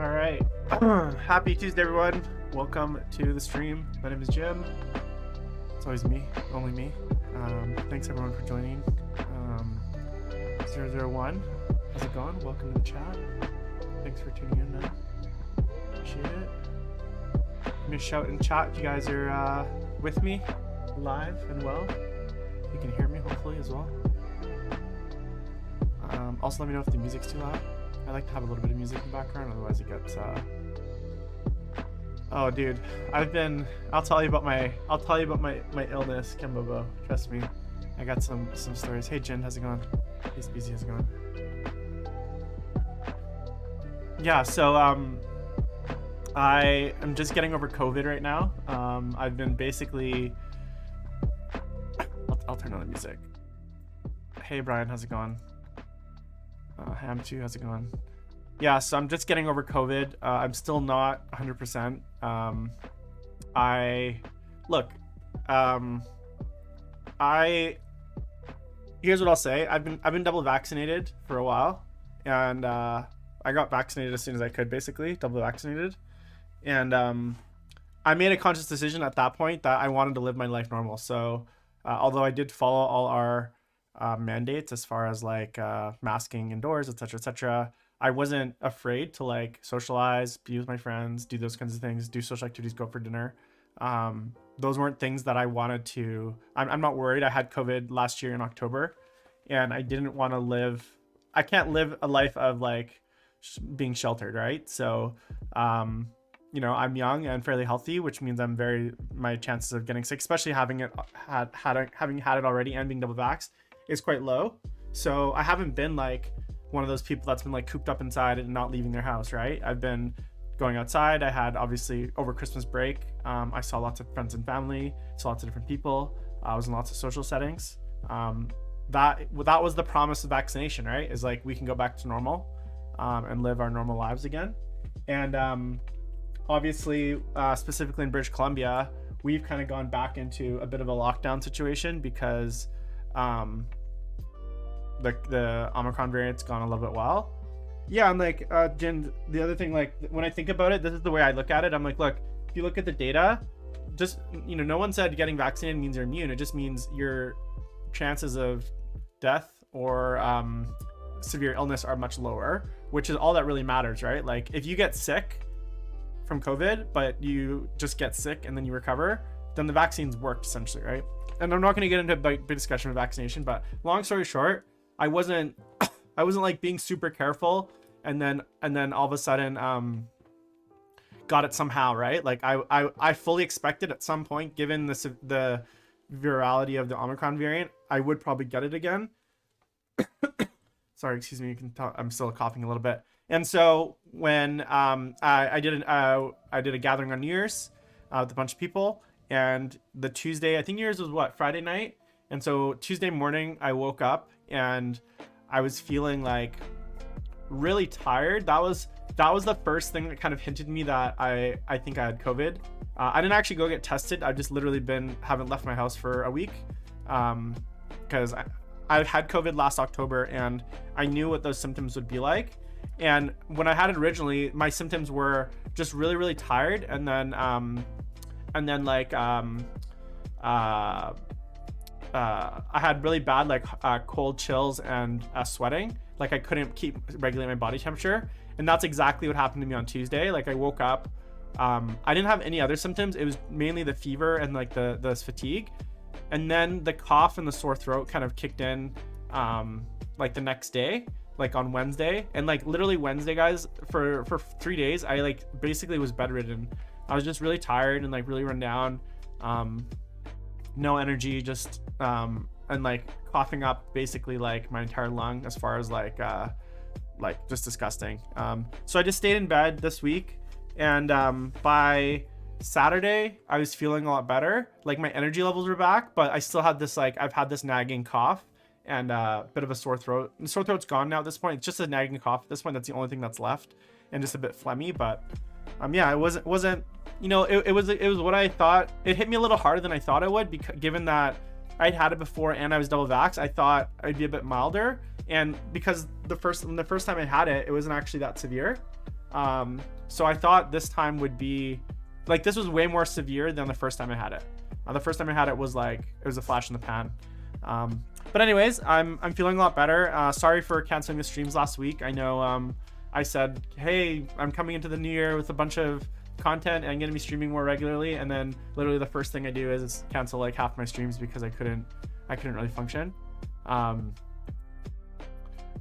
All right. Happy Tuesday, everyone. Welcome to the stream. My name is Jim. It's always me, only me. Thanks everyone for joining. 001, how's it going? Welcome to the chat. Thanks for tuning in, man. Appreciate it. Give me a shout in chat if you guys are with me, live and well. You can hear me hopefully as well. Also, let me know if the music's too loud. I like to have a little bit of music in the background, otherwise it gets oh dude, I'll tell you about my illness, Kimbobo. Trust me. I got some stories. Hey Jen, how's it going? Hey Speezy, how's it going? Yeah, so I am just getting over COVID right now. I've been basically I'll turn on the music. Hey Brian, how's it going? Ham too, how's it going? Yeah, so I'm just getting over COVID. I'm still not 100%. Here's what I'll say. I've been double vaccinated for a while, and I got vaccinated as soon as I could, basically double vaccinated, and I made a conscious decision at that point that I wanted to live my life normal. So although I did follow all our mandates as far as like masking indoors, etc., I wasn't afraid to like socialize, be with my friends, do those kinds of things, do social activities, go for dinner. Those weren't things that I wanted to. I'm not worried. I had COVID last year in October, and I didn't want to live. I can't live a life of like being sheltered, right? So I'm young and fairly healthy, which means my chances of getting sick, especially having had it already and being double vaxxed, is quite low. So I haven't been like one of those people that's been like cooped up inside and not leaving their house, right? I've been going outside. I had obviously over Christmas break, I saw lots of friends and family, saw lots of different people. I was in lots of social settings. That was the promise of vaccination, right? Is like we can go back to normal and live our normal lives again. And obviously, specifically in British Columbia, we've kind of gone back into a bit of a lockdown situation because the Omicron variant's gone a little bit wild. Yeah, I'm like, Jen, the other thing, like when I think about it, this is the way I look at it. I'm like, look, if you look at the data, just, no one said getting vaccinated means you're immune. It just means your chances of death or severe illness are much lower, which is all that really matters, right? Like if you get sick from COVID, but you just get sick and then you recover, then the vaccines worked essentially, right? And I'm not going to get into a big discussion of vaccination, but long story short, I wasn't like being super careful and then all of a sudden got it somehow, right? Like I fully expected at some point, given the virality of the Omicron variant, I would probably get it again. Sorry, excuse me, you can tell I'm still coughing a little bit. And so when I did a gathering on New Year's with a bunch of people, and the Tuesday, I think New Year's was what, Friday night? And so Tuesday morning I woke up and I was feeling like really tired. That was the first thing that kind of hinted me that I think I had COVID. I didn't actually go get tested. I've just literally haven't left my house for a week because I had COVID last October and I knew what those symptoms would be like. And when I had it originally, my symptoms were just really, really tired. And then like, I had really bad like cold chills and sweating. Like I couldn't keep regulating my body temperature, and that's exactly what happened to me on Tuesday. Like I woke up, I didn't have any other symptoms. It was mainly the fever and like the fatigue, and then the cough and the sore throat kind of kicked in like the next day, like on Wednesday. And like literally Wednesday, guys, for 3 days I like basically was bedridden. I was just really tired and like really run down, no energy, just and like coughing up basically like my entire lung, as far as like just disgusting. So I just stayed in bed this week, and by Saturday I was feeling a lot better. Like my energy levels were back, but I still had this, like, I've had this nagging cough and a bit of a sore throat. The sore throat's gone now at this point. It's just a nagging cough at this point. That's the only thing that's left, and just a bit phlegmy. But yeah, it wasn't it was what I thought. It hit me a little harder than I thought it would, because given that I'd had it before and I was double vaxxed, I thought I'd be a bit milder. And because the first time I had it, it wasn't actually that severe. So I thought this time would be like, this was way more severe than the first time I had it. The first time I had it was like, it was a flash in the pan. But anyways, I'm feeling a lot better. Sorry for canceling the streams last week. I know I said, hey, I'm coming into the new year with a bunch of content and I'm gonna be streaming more regularly, and then literally the first thing I do is cancel like half my streams because I couldn't really function.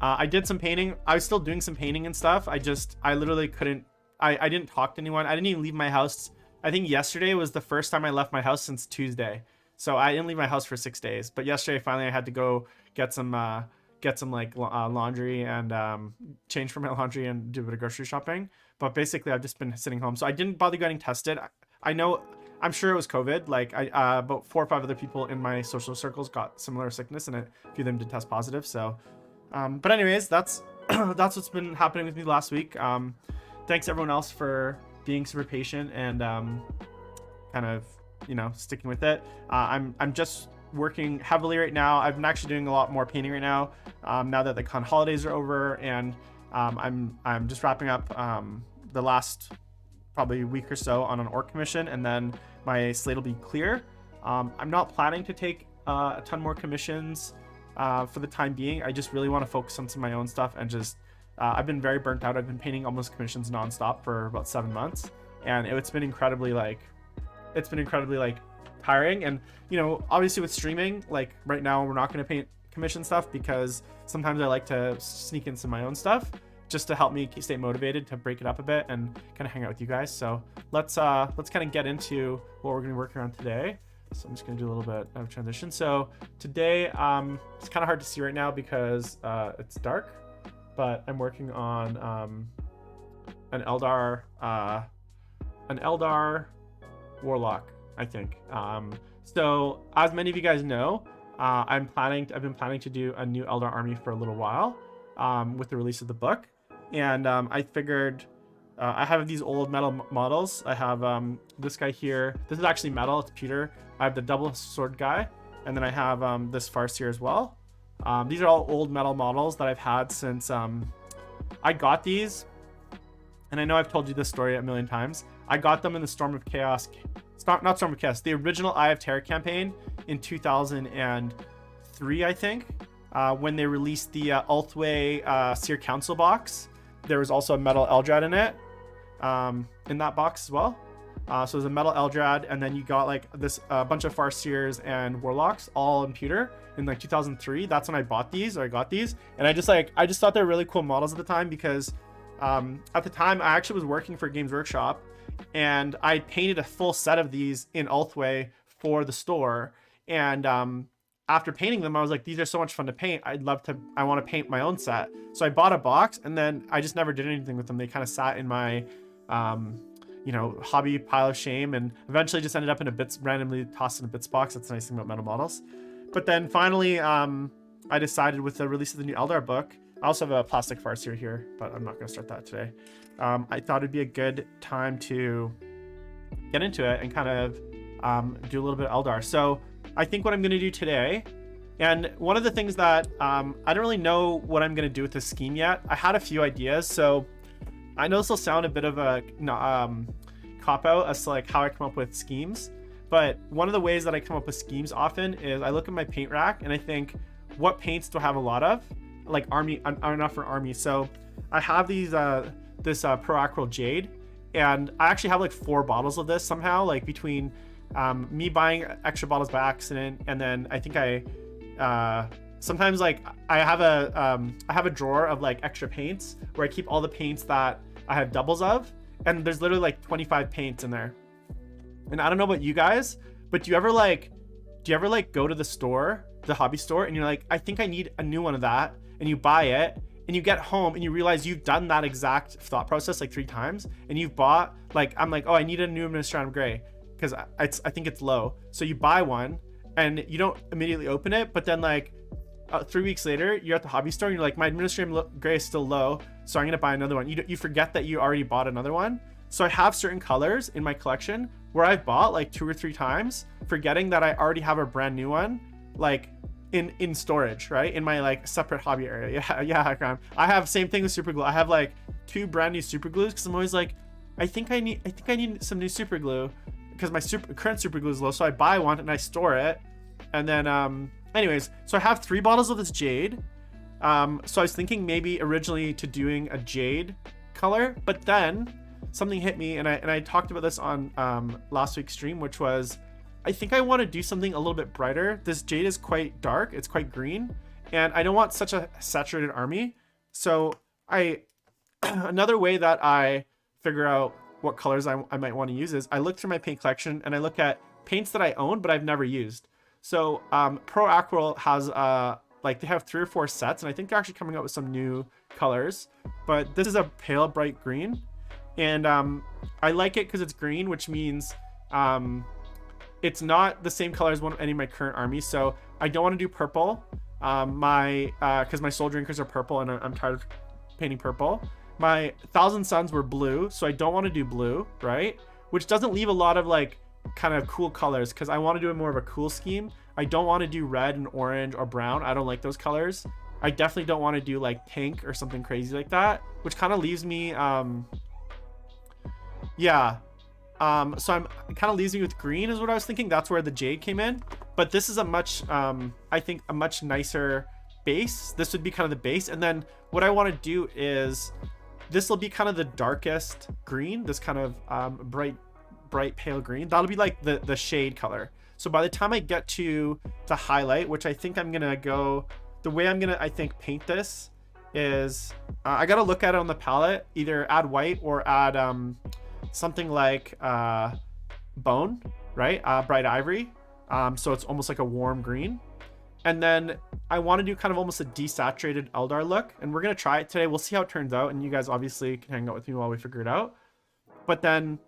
I did some painting. I was still doing some painting and stuff. I literally couldn't. I didn't talk to anyone. I didn't even leave my house. I think yesterday was the first time I left my house since Tuesday. So I didn't leave my house for 6 days. But yesterday, finally, I had to go get some like laundry and change for my laundry and do a bit of grocery shopping. But basically, I've just been sitting home. So I didn't bother getting tested. I'm sure it was COVID. Like about 4 or 5 other people in my social circles got similar sickness, and a few of them did test positive. So, but anyways, that's what's been happening with me last week. Thanks everyone else for being super patient and kind of, you know, sticking with it. I'm just working heavily right now. I've been actually doing a lot more painting right now, now that the con holidays are over, and I'm just wrapping up the last probably week or so on an orc commission, and then my slate will be clear. I'm not planning to take a ton more commissions for the time being. I just really want to focus on some of my own stuff, and just I've been very burnt out. I've been painting almost commissions nonstop for about 7 months, and it's been incredibly like tiring. And you know, obviously with streaming, like right now we're not going to paint commission stuff because sometimes I like to sneak in some of my own stuff just to help me stay motivated to break it up a bit and kind of hang out with you guys. So let's kind of get into what we're going to be working on today. So I'm just going to do a little bit of transition. So today it's kind of hard to see right now because it's dark, but I'm working on an Eldar Warlock, I think. So as many of you guys know, I've been planning to do a new Eldar army for a little while with the release of the book. And I figured I have these old metal models. I have this guy here. This is actually metal, it's pewter. I have the double sword guy, and then I have this Farseer as well. These are all old metal models that I've had since I got these. And I know I've told you this story a million times. I got them in the Storm of Chaos, not Storm of Chaos, the original Eye of Terror campaign in 2003, I think, when they released the Ulthway Seer Council box. There was also a metal Eldrad in it, in that box as well. So it was a metal Eldrad, and then you got like this bunch of Farseers and Warlocks all in pewter in like 2003. That's when I bought these, or I got these, and I just thought they were really cool models at the time because at the time I actually was working for Games Workshop, and I painted a full set of these in Ulthway for the store. And after painting them, I was like, these are so much fun to paint. I want to paint my own set. So I bought a box, and then I just never did anything with them. They kind of sat in my, you know, hobby pile of shame, and eventually just ended up in a bits, randomly tossed in a bits box. That's the nice thing about metal models. But then finally, I decided with the release of the new Eldar book, I also have a plastic Farseer here, but I'm not going to start that today. I thought it'd be a good time to get into it and kind of do a little bit of Eldar. So I think what I'm going to do today, and one of the things that I don't really know what I'm going to do with this scheme yet. I had a few ideas, so I know this will sound a bit of a cop-out as to like how I come up with schemes, but one of the ways that I come up with schemes often is I look at my paint rack and I think, what paints do I have a lot of? Like army, enough for army. So I have these this Proacral Jade, and I actually have like 4 bottles of this somehow, like between me buying extra bottles by accident, and then I think sometimes like I have a drawer of like extra paints where I keep all the paints that I have doubles of, and there's literally like 25 paints in there. And I don't know about you guys, but do you ever go to the store, the hobby store, and you're like, I think I need a new one of that, and you buy it, and you get home and you realize you've done that exact thought process like 3 times, and you've bought, like, I'm like, oh, I need a new Administratum Gray because I think it's low. So you buy one and you don't immediately open it, but then like 3 weeks later, you're at the hobby store and you're like, my Administratum Gray is still low, so I'm gonna buy another one. You forget that you already bought another one. So I have certain colors in my collection where I've bought like 2 or 3 times, forgetting that I already have a brand new one, like in storage, right? In my like separate hobby area. Yeah, Graham. I have same thing with super glue. I have like 2 brand new super glues because I'm always like, I think I need some new super glue because my current super glue is low. So I buy one and I store it. And then anyways, so I have 3 bottles of this jade. So I was thinking maybe originally to doing a jade color, but then something hit me, and I talked about this on last week's stream, which was I think I want to do something a little bit brighter. This jade is quite dark, it's quite green, and I don't want such a saturated army. So another way that I figure out what colors I might want to use is I look through my paint collection and I look at paints that I own but I've never used. So Pro Aquarel has like they have 3 or 4 sets, and I think they're actually coming out with some new colors, but this is a pale bright green, and I like it because it's green, which means it's not the same color as any of my current armies. So I don't want to do purple, because my Soul Drinkers are purple and I'm tired of painting purple. My Thousand Suns were blue, so I don't want to do blue, right? Which doesn't leave a lot of like kind of cool colors, because I want to do more of a cool scheme. I don't want to do red and orange or brown. I don't like those colors. I definitely don't want to do like pink or something crazy like that, which kind of leaves me yeah, so I'm kind of leaves me with green is what I was thinking. That's where the jade came in, but this is a much I think a much nicer base. This would be kind of the base, and then what I want to do is this will be kind of the darkest green, this kind of bright pale green. That'll be like the shade color. So by the time I get to the highlight, which I think I'm gonna go, the way I'm gonna I think paint this is I gotta look at it on the palette, either add white or add something like bone, right? Bright ivory, so it's almost like a warm green. And then I want to do kind of almost a desaturated Eldar look, and we're gonna try it today. We'll see how it turns out, and you guys obviously can hang out with me while we figure it out. But then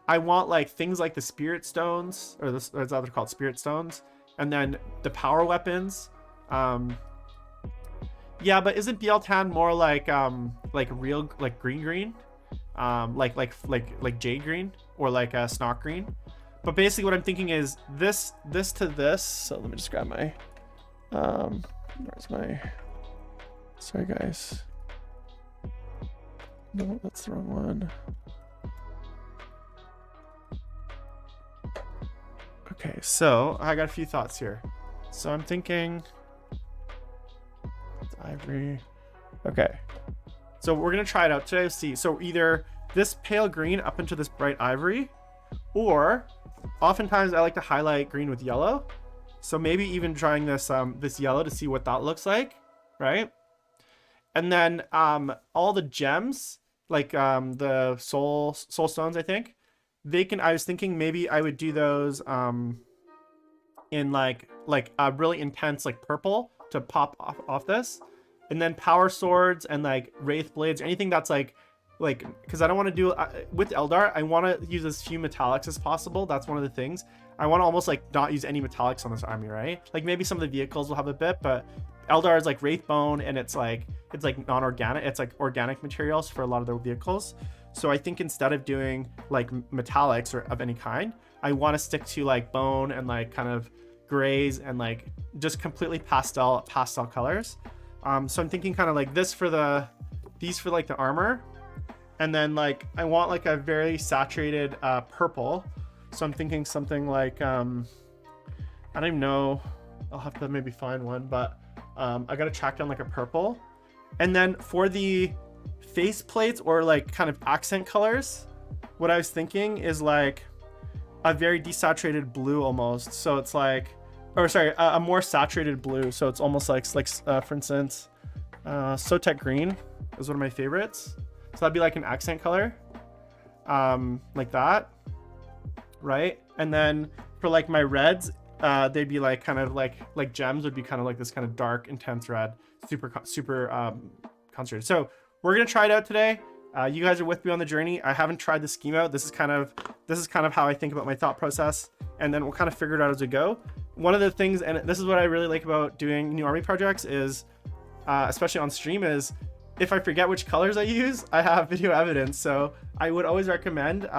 I want like things like the spirit stones, or is that they're called, spirit stones, and then the power weapons. Yeah, but isn't BL-Tan more like real like green, like jade green, or like a snock green? But basically what I'm thinking is this to this. So let me just grab my where's my, sorry guys, no, that's the wrong one. Okay, so I got a few thoughts here. So I'm thinking it's ivory. Okay, so we're gonna try it out today. See, so either this pale green up into this bright ivory, or oftentimes I like to highlight green with yellow. So maybe even trying this this yellow to see what that looks like, right? And then all the gems, like the soul stones, I think they can, I was thinking maybe I would do those in like a really intense like purple to pop off this, and then power swords and like wraith blades, anything that's like because I don't want to do with Eldar, I want to use as few metallics as possible. That's one of the things. I want to almost like not use any metallics on this army, right? Like maybe some of the vehicles will have a bit, but Eldar is like wraith bone, and it's like non-organic, it's like organic materials for a lot of the vehicles. So I think instead of doing like metallics or of any kind, I want to stick to like bone and like kind of grays and like just completely pastel colors. So I'm thinking kind of like this for these for like the armor, and then like I want like a very saturated purple. So I'm thinking something like I don't even know, I'll have to maybe find one, but I gotta track down like a purple. And then for the face plates or like kind of accent colors, what I was thinking is like a very desaturated blue almost. So it's like, or sorry, a more saturated blue. So it's almost like for instance, Sotek green is one of my favorites. So that'd be like an accent color, like that, right? And then for like my reds, they'd be like kind of like gems would be kind of like this kind of dark, intense red, super concentrated. So we're gonna try it out today. You guys are with me on the journey. I haven't tried the scheme out. This is kind of how I think about my thought process, and then we'll kind of figure it out as we go. One of the things, and this is what I really like about doing new army projects, is especially on stream, is if I forget which colors I use, I have video evidence. So I would always recommend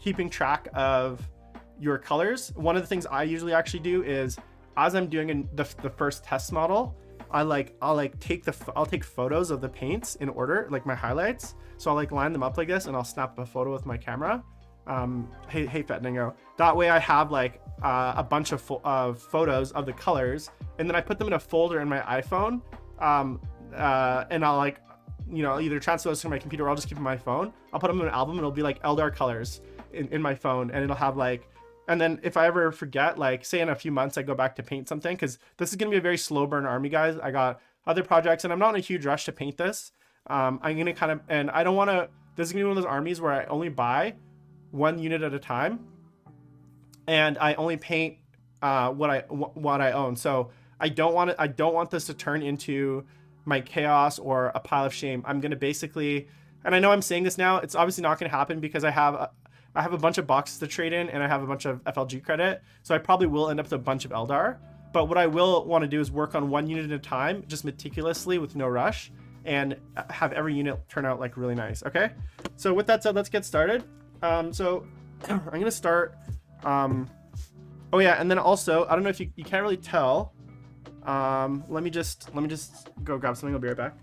keeping track of your colors. One of the things I usually actually do is as I'm doing the first test model, I'll take photos of the paints in order, like my highlights. So I'll like line them up like this, and I'll snap a photo with my camera. Hey Fetningo. That way I have like a bunch of photos of the colors, and then I put them in a folder in my iPhone. And I'll like, you know, either transfer those to my computer or I'll just keep them on my phone. I'll put them in an album, and it'll be like Eldar colors in my phone, and it'll have like. And then if I ever forget, like say in a few months I go back to paint something, because this is gonna be a very slow burn army, guys. I got other projects, and I'm not in a huge rush to paint this. I'm gonna kind of, and I don't want to. This is gonna be one of those armies where I only buy one unit at a time, and I only paint what I own. So I don't want this to turn into my chaos or a pile of shame. I'm gonna basically, and I know I'm saying this now, it's obviously not gonna happen because I have a bunch of boxes to trade in, and I have a bunch of FLG credit, so I probably will end up with a bunch of Eldar. But what I will want to do is work on one unit at a time, just meticulously with no rush, and have every unit turn out like really nice. Okay, so with that said, let's get started. So I'm gonna start. Oh yeah, and then also, I don't know if you can't really tell. Let me just go grab something. I'll be right back.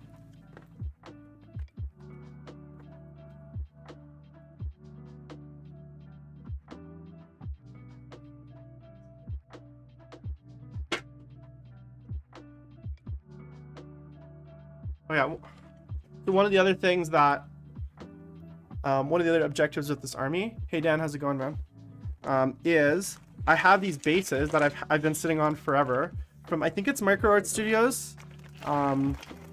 Oh yeah, so one of the other things that, one of the other objectives with this army, hey Dan, how's it going, man? Is I have these bases that I've been sitting on forever from, I think it's Micro Art Studios.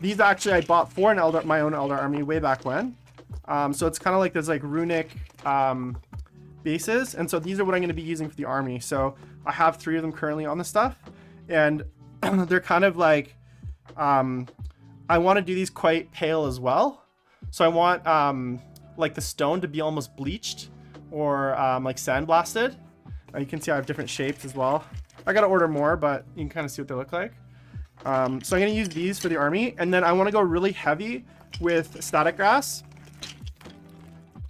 These actually I bought for my own Eldar army way back when. So it's kind of like there's like runic bases, and so these are what I'm going to be using for the army. So I have 3 of them currently on the stuff, and they're kind of like, I want to do these quite pale as well. So I want like the stone to be almost bleached or like sandblasted. You can see I have different shapes as well. I gotta order more, but you can kind of see what they look like. So I'm gonna use these for the army, and then I want to go really heavy with static grass.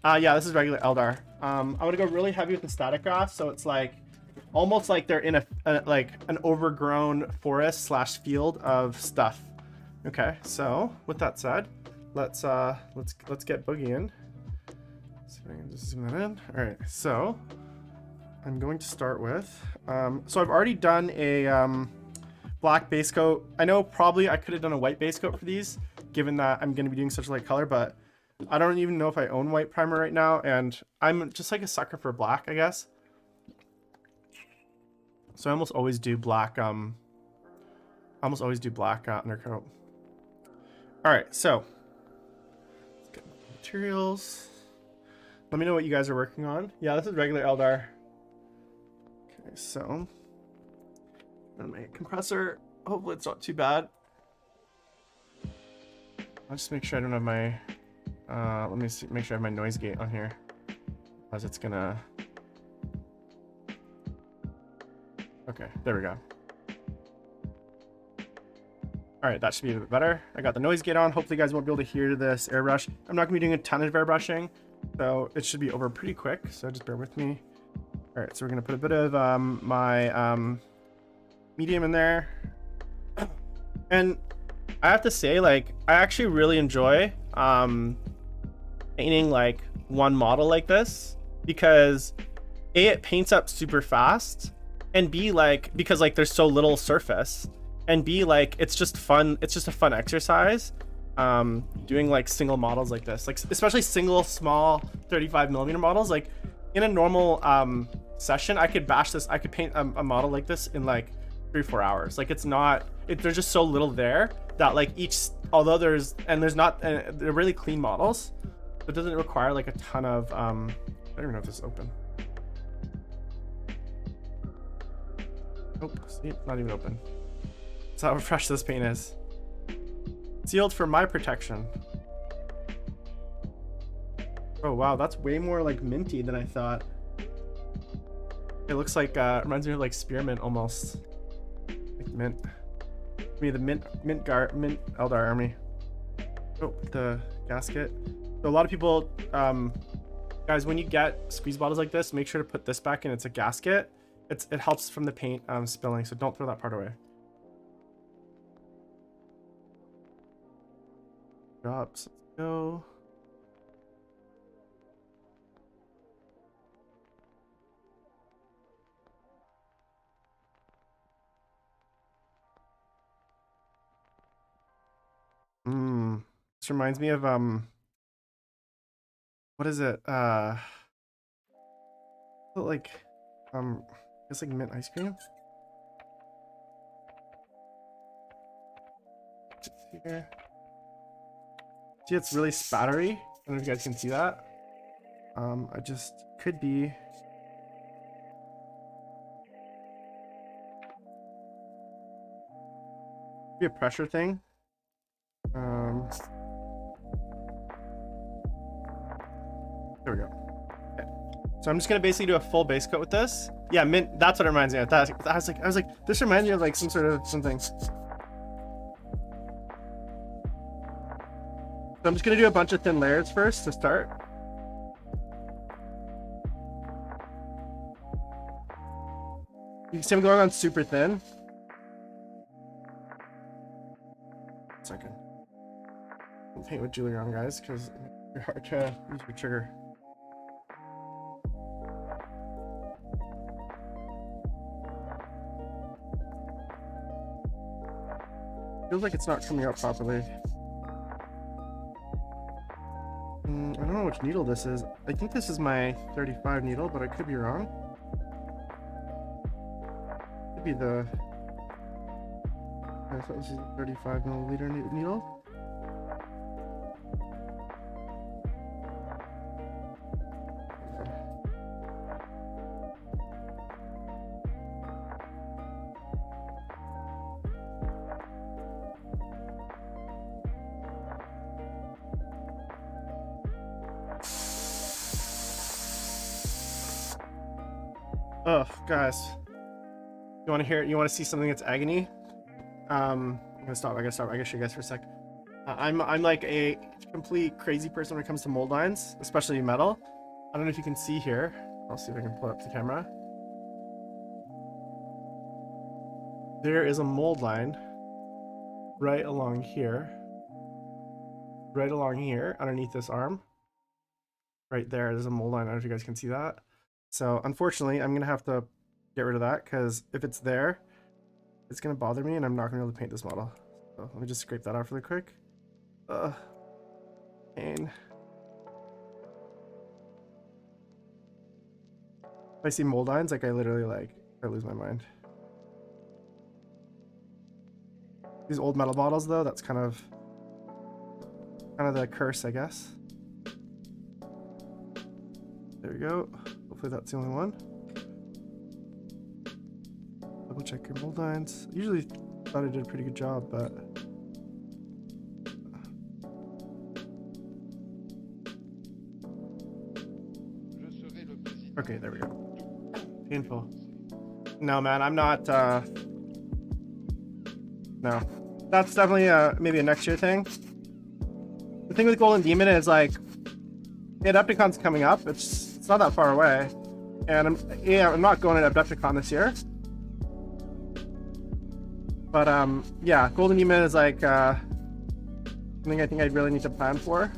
Yeah, this is regular Eldar. I want to go really heavy with the static grass, so it's like almost like they're in like an overgrown forest slash field of stuff. Okay, so with that said, let's get boogieing. So I can just zoom that in. All right, so I'm going to start with. So I've already done a black base coat. I know probably I could have done a white base coat for these, given that I'm going to be doing such a light color, but I don't even know if I own white primer right now, and I'm just like a sucker for black, I guess. So I almost always do black. Undercoat. All right, so let's get materials. Let me know what you guys are working on. Yeah, this is regular Eldar. Okay, so and my compressor. Hopefully it's not too bad. I'll just make sure I don't have my. Let me see, make sure I have my noise gate on here, as it's gonna. Okay, there we go. All right, that should be a bit better. I got the noise gate on. Hopefully you guys won't be able to hear this airbrush. I'm not gonna be doing a ton of airbrushing, so it should be over pretty quick, so just bear with me. All right, so we're gonna put a bit of my medium in there. And I have to say, like, I actually really enjoy painting like one model like this, because A, it paints up super fast, and B, like, because like there's so little surface, and B, like, it's just fun. It's just a fun exercise doing like single models like this, like especially single small 35mm models. Like in a normal session, I could paint a model like this in like 3-4 hours. Like it's not, there's just so little there that like although they're really clean models, it doesn't require like a ton of I don't even know if this is open. Oh, see, not even open. That's how fresh this paint is. Sealed for my protection. Oh wow, that's way more like minty than I thought. It looks like reminds me of like spearmint almost. Like mint. Give me the mint Eldar army. Oh, the gasket. So a lot of people, guys, when you get squeeze bottles like this, make sure to put this back in. It's a gasket, it helps from the paint spilling, so don't throw that part away. Drops. Let's go. This reminds me of what is it? Like it's like mint ice cream. Just here. See, it's really spattery. I don't know if you guys can see that. I just could be a pressure thing. There we go. Okay. So I'm just gonna basically do a full base coat with this. Yeah, mint. That's what it reminds me of. That I was like, this reminds me of like some sort of something. So I'm just gonna do a bunch of thin layers first to start. You can see I'm going on super thin. Second. I'll paint with Julie on, guys, because you're hard to use your trigger. Feels like it's not coming out properly. I don't know which needle this is. I think this is my 35 needle, but I could be wrong. Could be the... I thought this is a 35 milliliter needle. Oh, guys. You want to hear? You want to see something that's agony? I'm gonna stop. I gotta show you guys for a sec. I'm like a complete crazy person when it comes to mold lines, especially metal. I don't know if you can see here. I'll see if I can pull up the camera. There is a mold line right along here. Right along here, underneath this arm. Right there, there's a mold line. I don't know if you guys can see that. So unfortunately, I'm gonna have to get rid of that because if it's there, it's gonna bother me and I'm not gonna be able to paint this model. So let me just scrape that off really quick. Pain. If I see mold lines, like I literally I lose my mind. These old metal bottles though, that's kind of the curse, I guess. There we go. Hopefully that's the only one. Double check your mold lines. Usually thought I did a pretty good job, but okay, there we go. Painful. No, man, I'm not. No, that's definitely maybe a next year thing. The thing with Golden Demon is like, Adepticon's coming up. It's not that far away, and I'm not going to Adepticon this year. But yeah, Golden Demon is like something I think I really need to plan for.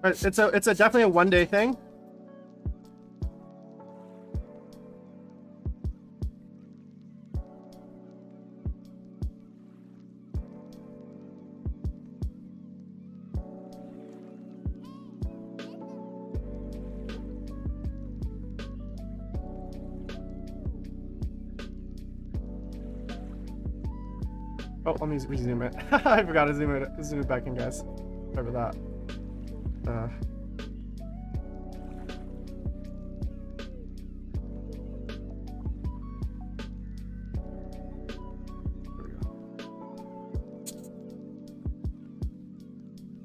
But it's a definitely a one-day thing. Oh, let me resume it. I forgot to zoom it back in, guys. Sorry about that.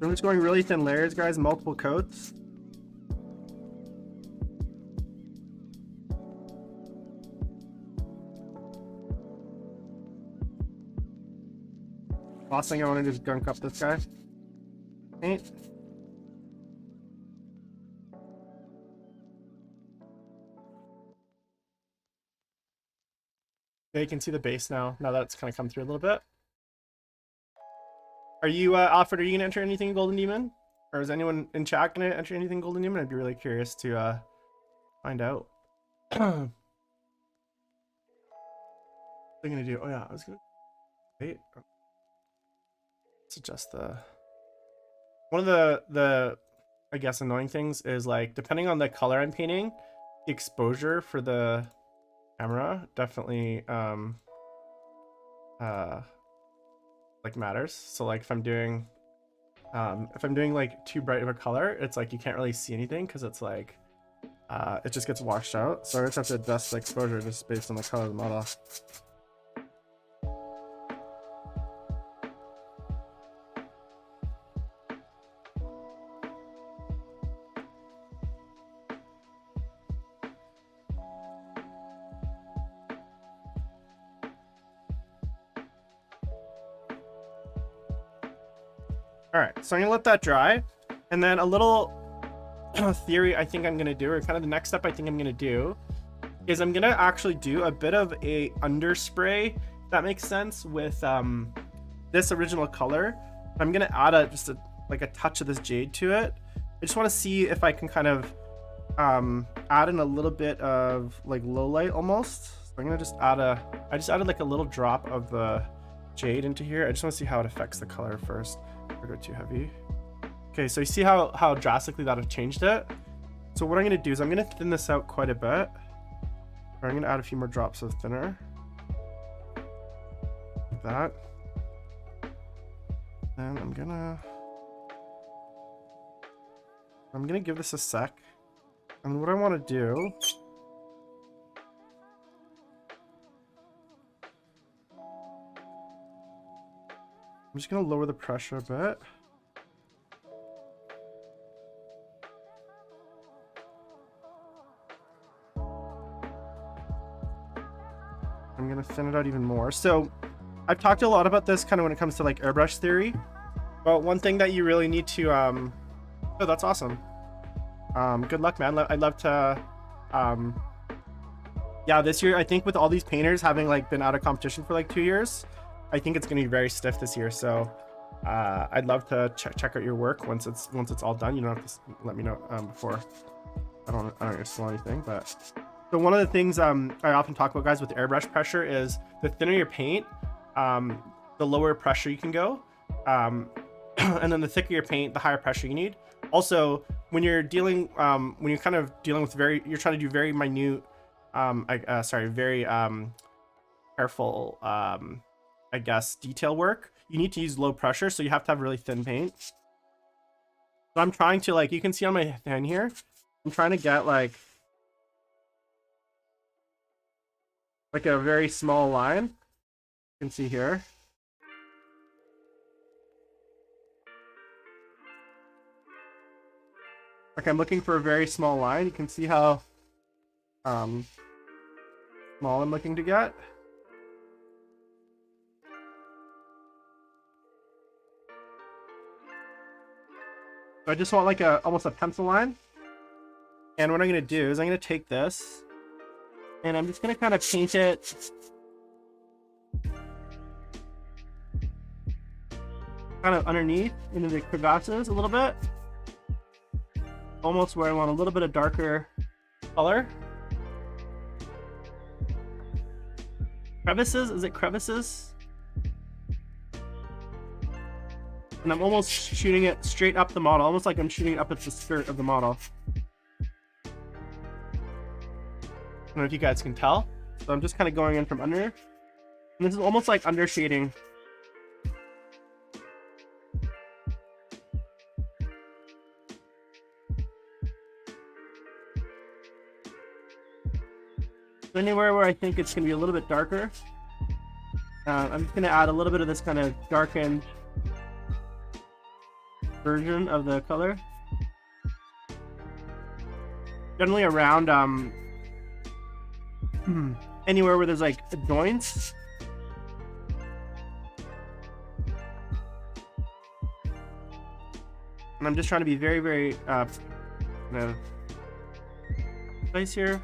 I'm just going really thin layers, guys, multiple coats. Last thing I want to do is gunk up this guy. Paint. Yeah, you can see the base now that it's kind of come through a little bit. Are you, Alfred, are you going to enter anything in Golden Demon? Or is anyone in chat going to enter anything in Golden Demon? I'd be really curious to find out. What am I going to do? Oh, yeah, I was going to... Wait. Let's adjust the... One of the, I guess, annoying things is, like, depending on the color I'm painting, the exposure for the camera definitely, like, matters. So, like, if I'm doing like too bright of a color, it's like you can't really see anything because it's like it just gets washed out. So I just have to adjust the exposure just based on the color of the model. All right, so I'm gonna let that dry, and then a little theory I think I'm gonna do, or kind of the next step I think I'm gonna do, is I'm gonna actually do a bit of a underspray, if that makes sense, with this original color. I'm gonna add just like a touch of this jade to it. I just want to see if I can kind of add in a little bit of like low light almost. So I'm gonna just add I just added like a little drop of the jade into here. I just want to see how it affects the color first. Or go too heavy. Okay, so you see how drastically that have changed it. So what I'm gonna do is I'm gonna thin this out quite a bit. Or I'm gonna add a few more drops of thinner. Like that. And I'm gonna give this a sec. And what I want to do I'm just gonna lower the pressure a bit. I'm gonna thin it out even more. So I've talked a lot about this kind of when it comes to like airbrush theory, but one thing that you really need to oh, that's awesome. Good luck, man. I'd love to yeah, this year I think with all these painters having like been out of competition for like 2 years, I think it's going to be very stiff this year. So I'd love to check out your work once it's all done. You don't have to let me know before. I don't spill anything. But so one of the things I often talk about, guys, with airbrush pressure is the thinner your paint, the lower pressure you can go, and then the thicker your paint, the higher pressure you need. Also, when you're dealing when you're kind of dealing with you're trying to do very minute very careful I guess detail work, you need to use low pressure, so you have to have really thin paint. So I'm trying to, like, you can see on my hand here, I'm trying to get like a very small line. You can see here. Like, I'm looking for a very small line. You can see how small I'm looking to get. So I just want like almost a pencil line. And what I'm going to do is I'm going to take this and I'm just going to kind of paint it kind of underneath into the crevasses a little bit. Almost where I want a little bit of darker color. Crevices? Is it crevices? And I'm almost shooting it straight up the model, almost like I'm shooting it up at the skirt of the model. I don't know if you guys can tell. So I'm just kind of going in from under. And this is almost like under shading. So anywhere where I think it's going to be a little bit darker, I'm just going to add a little bit of this kind of darkened version of the color. Generally around anywhere where there's like joints. And I'm just trying to be very, very place here.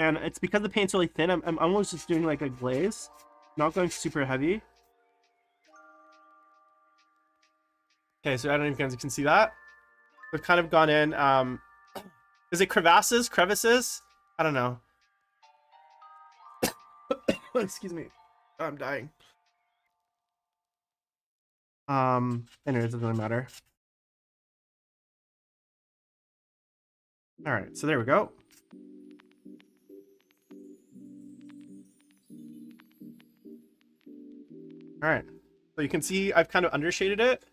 And it's because the paint's really thin, I'm almost just doing like a glaze, not going super heavy. Okay, so I don't know if you guys can see that. We've kind of gone in, is it crevices? I don't know. Excuse me. Oh, I'm dying. Anyways, it doesn't really matter. All right, so there we go. All right, so you can see I've kind of undershaded it.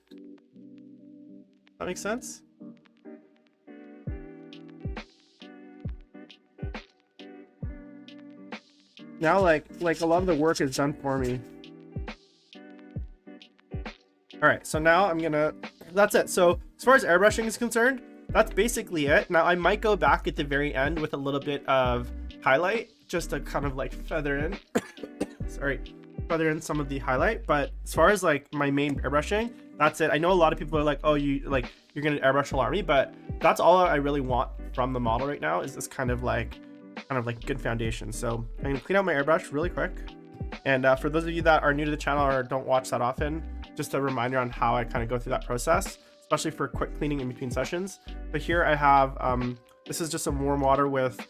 That makes sense. Now, like a lot of the work is done for me. All right, so now that's it. So as far as airbrushing is concerned, that's basically it. Now I might go back at the very end with a little bit of highlight, just to kind of like feather in, feather in some of the highlight. But as far as like my main airbrushing, that's it. I know a lot of people are like, oh, you're gonna airbrush a army, but that's all I really want from the model right now, is this kind of like good foundation. So I'm gonna clean out my airbrush really quick. And for those of you that are new to the channel or don't watch that often, just a reminder on how I kind of go through that process, especially for quick cleaning in between sessions. But here I have, this is just some warm water with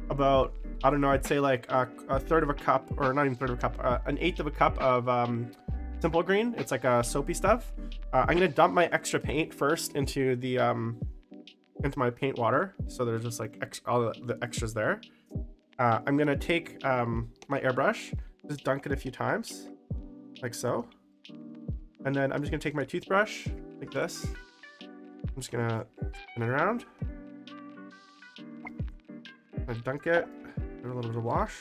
about, I don't know, I'd say like a third of a cup, or not even third of a cup, an eighth of a cup of simple green. It's like a soapy stuff. I'm gonna dump my extra paint first into the into my paint water, so there's just like all the extras there. I'm gonna take my airbrush, just dunk it a few times, like so, and then I'm just gonna take my toothbrush like this. I'm just gonna spin it around and dunk it, give it a little bit of wash,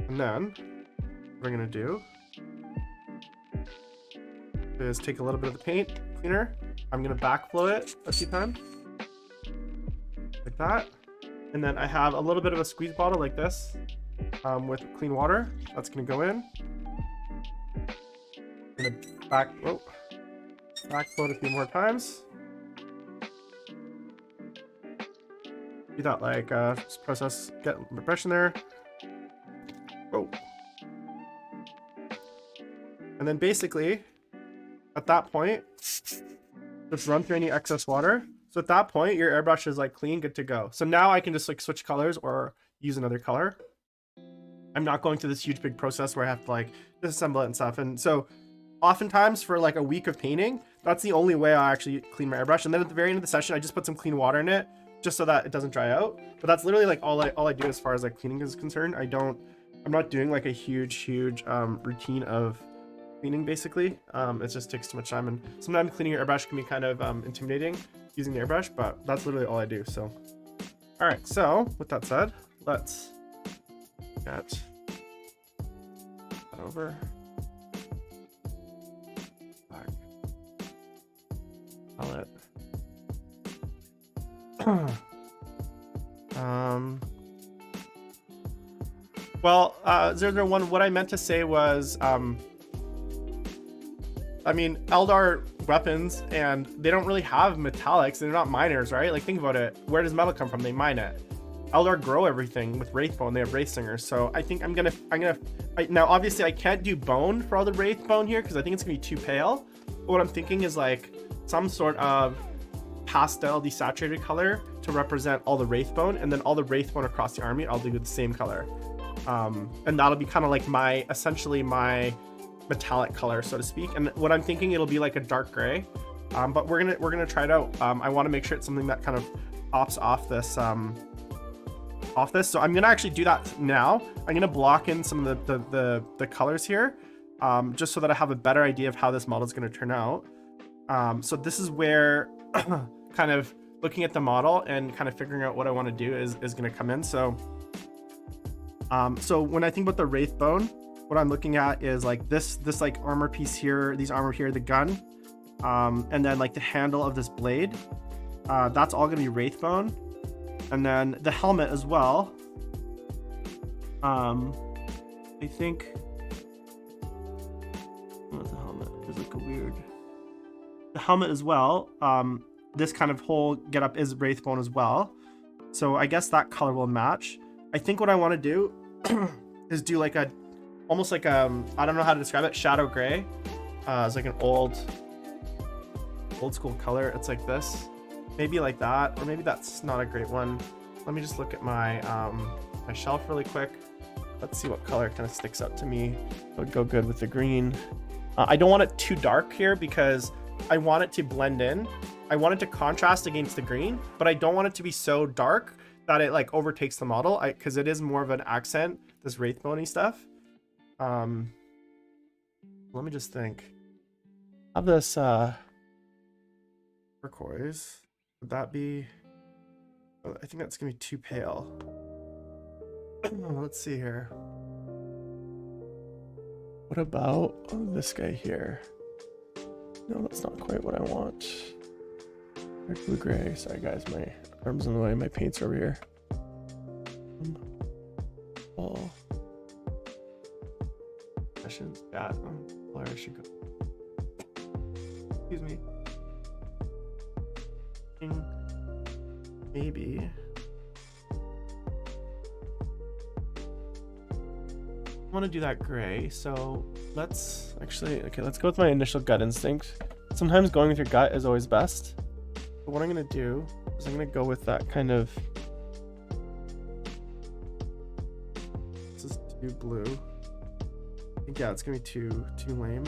and then what I'm gonna do is take a little bit of the paint cleaner. I'm gonna backflow it a few times, like that. And then I have a little bit of a squeeze bottle like this with clean water. That's gonna go in. I'm gonna backflow it a few more times. Do that like just process, get the brush in there. Oh. And then basically, at that point, just run through any excess water. So at that point, your airbrush is like clean, good to go. So now I can just like switch colors or use another color. I'm not going through this huge big process where I have to like disassemble it and stuff. And so oftentimes for like a week of painting, that's the only way I actually clean my airbrush. And then at the very end of the session, I just put some clean water in it just so that it doesn't dry out. But that's literally like all I do as far as like cleaning is concerned. I'm not doing like a huge routine of cleaning basically. It just takes too much time, and sometimes cleaning your airbrush can be kind of intimidating using the airbrush, but that's literally all I do. So all right, so with that said, let's get that over back palette. Well, 001, what I meant to say was I mean, Eldar weapons, and they don't really have metallics. They're not miners, right? Like, think about it. Where does metal come from? They mine it. Eldar grow everything with Wraithbone. They have Wraith Singers. So I think now obviously I can't do bone for all the Wraithbone here because I think it's gonna be too pale. But what I'm thinking is like some sort of pastel desaturated color to represent all the Wraithbone, and then all the Wraithbone across the army I'll do the same color. And that'll be kind of like essentially my metallic color, so to speak. And what I'm thinking, it'll be like a dark gray, but we're gonna try it out. I want to make sure it's something that kind of pops off this so I'm gonna actually do that now. I'm gonna block in some of the colors here, just so that I have a better idea of how this model is going to turn out. So this is where kind of looking at the model and kind of figuring out what I want to do is going to come in. So So when I think about the Wraith Bone, what I'm looking at is like this like armor piece here, these armor here, the gun, and then like the handle of this blade. That's all gonna be Wraith Bone, and then the helmet as well. I think. What's the helmet? There's like a weird. The helmet as well. This kind of whole getup is Wraith Bone as well. So I guess that color will match. I think what I want to do is do like a, almost like I don't know how to describe it, shadow gray. It's like an old school color. It's like this, maybe like that, or maybe that's not a great one. Let me just look at my my shelf really quick. Let's see what color kind of sticks out to me. It would go good with the green. I don't want it too dark here because I want it to blend in. I want it to contrast against the green, but I don't want it to be so dark that it like overtakes the model. Because it is more of an accent, this Wraith Bone-y stuff. Let me just think. I have this turquoise. Would that be? I think that's gonna be too pale. Let's see here. What about this guy here? No, that's not quite what I want. Dark blue gray. Sorry guys, my arm's in the way. My paint's over here. Oh. I should, yeah, color I should go. Excuse me. Maybe. I want to do that gray, so let's actually, okay, let's go with my initial gut instinct. Sometimes going with your gut is always best. But what I'm going to do is I'm going to go with that kind of, this is too blue. I think, yeah, it's going to be too lame.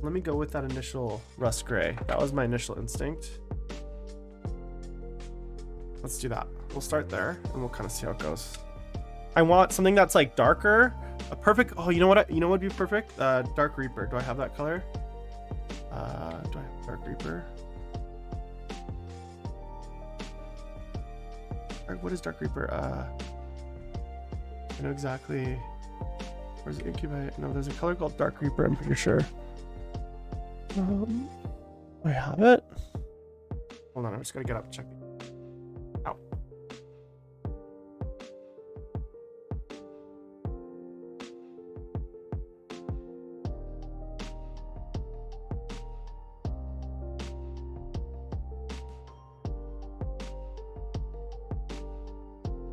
Let me go with that initial rust gray. That was my initial instinct. Let's do that. We'll start there and we'll kind of see how it goes. I want something that's like darker. A perfect, oh, you know what would be perfect? Dark Reaper. Do I have that color? Do I have Dark Reaper? What is Dark Reaper? I know exactly. Where's the Incubi? No, there's a color called Dark Reaper, I'm pretty sure. Do I have it? Hold on, I'm just gonna get up and check. Ow.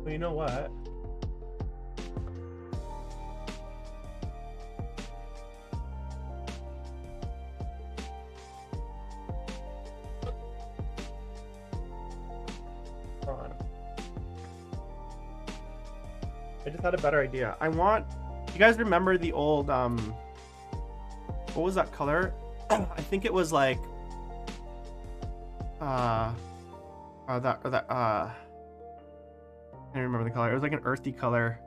Well, you know what? I just had a better idea. I want, you guys remember the old what was that color? I think it was like I can't remember the color. It was like an earthy color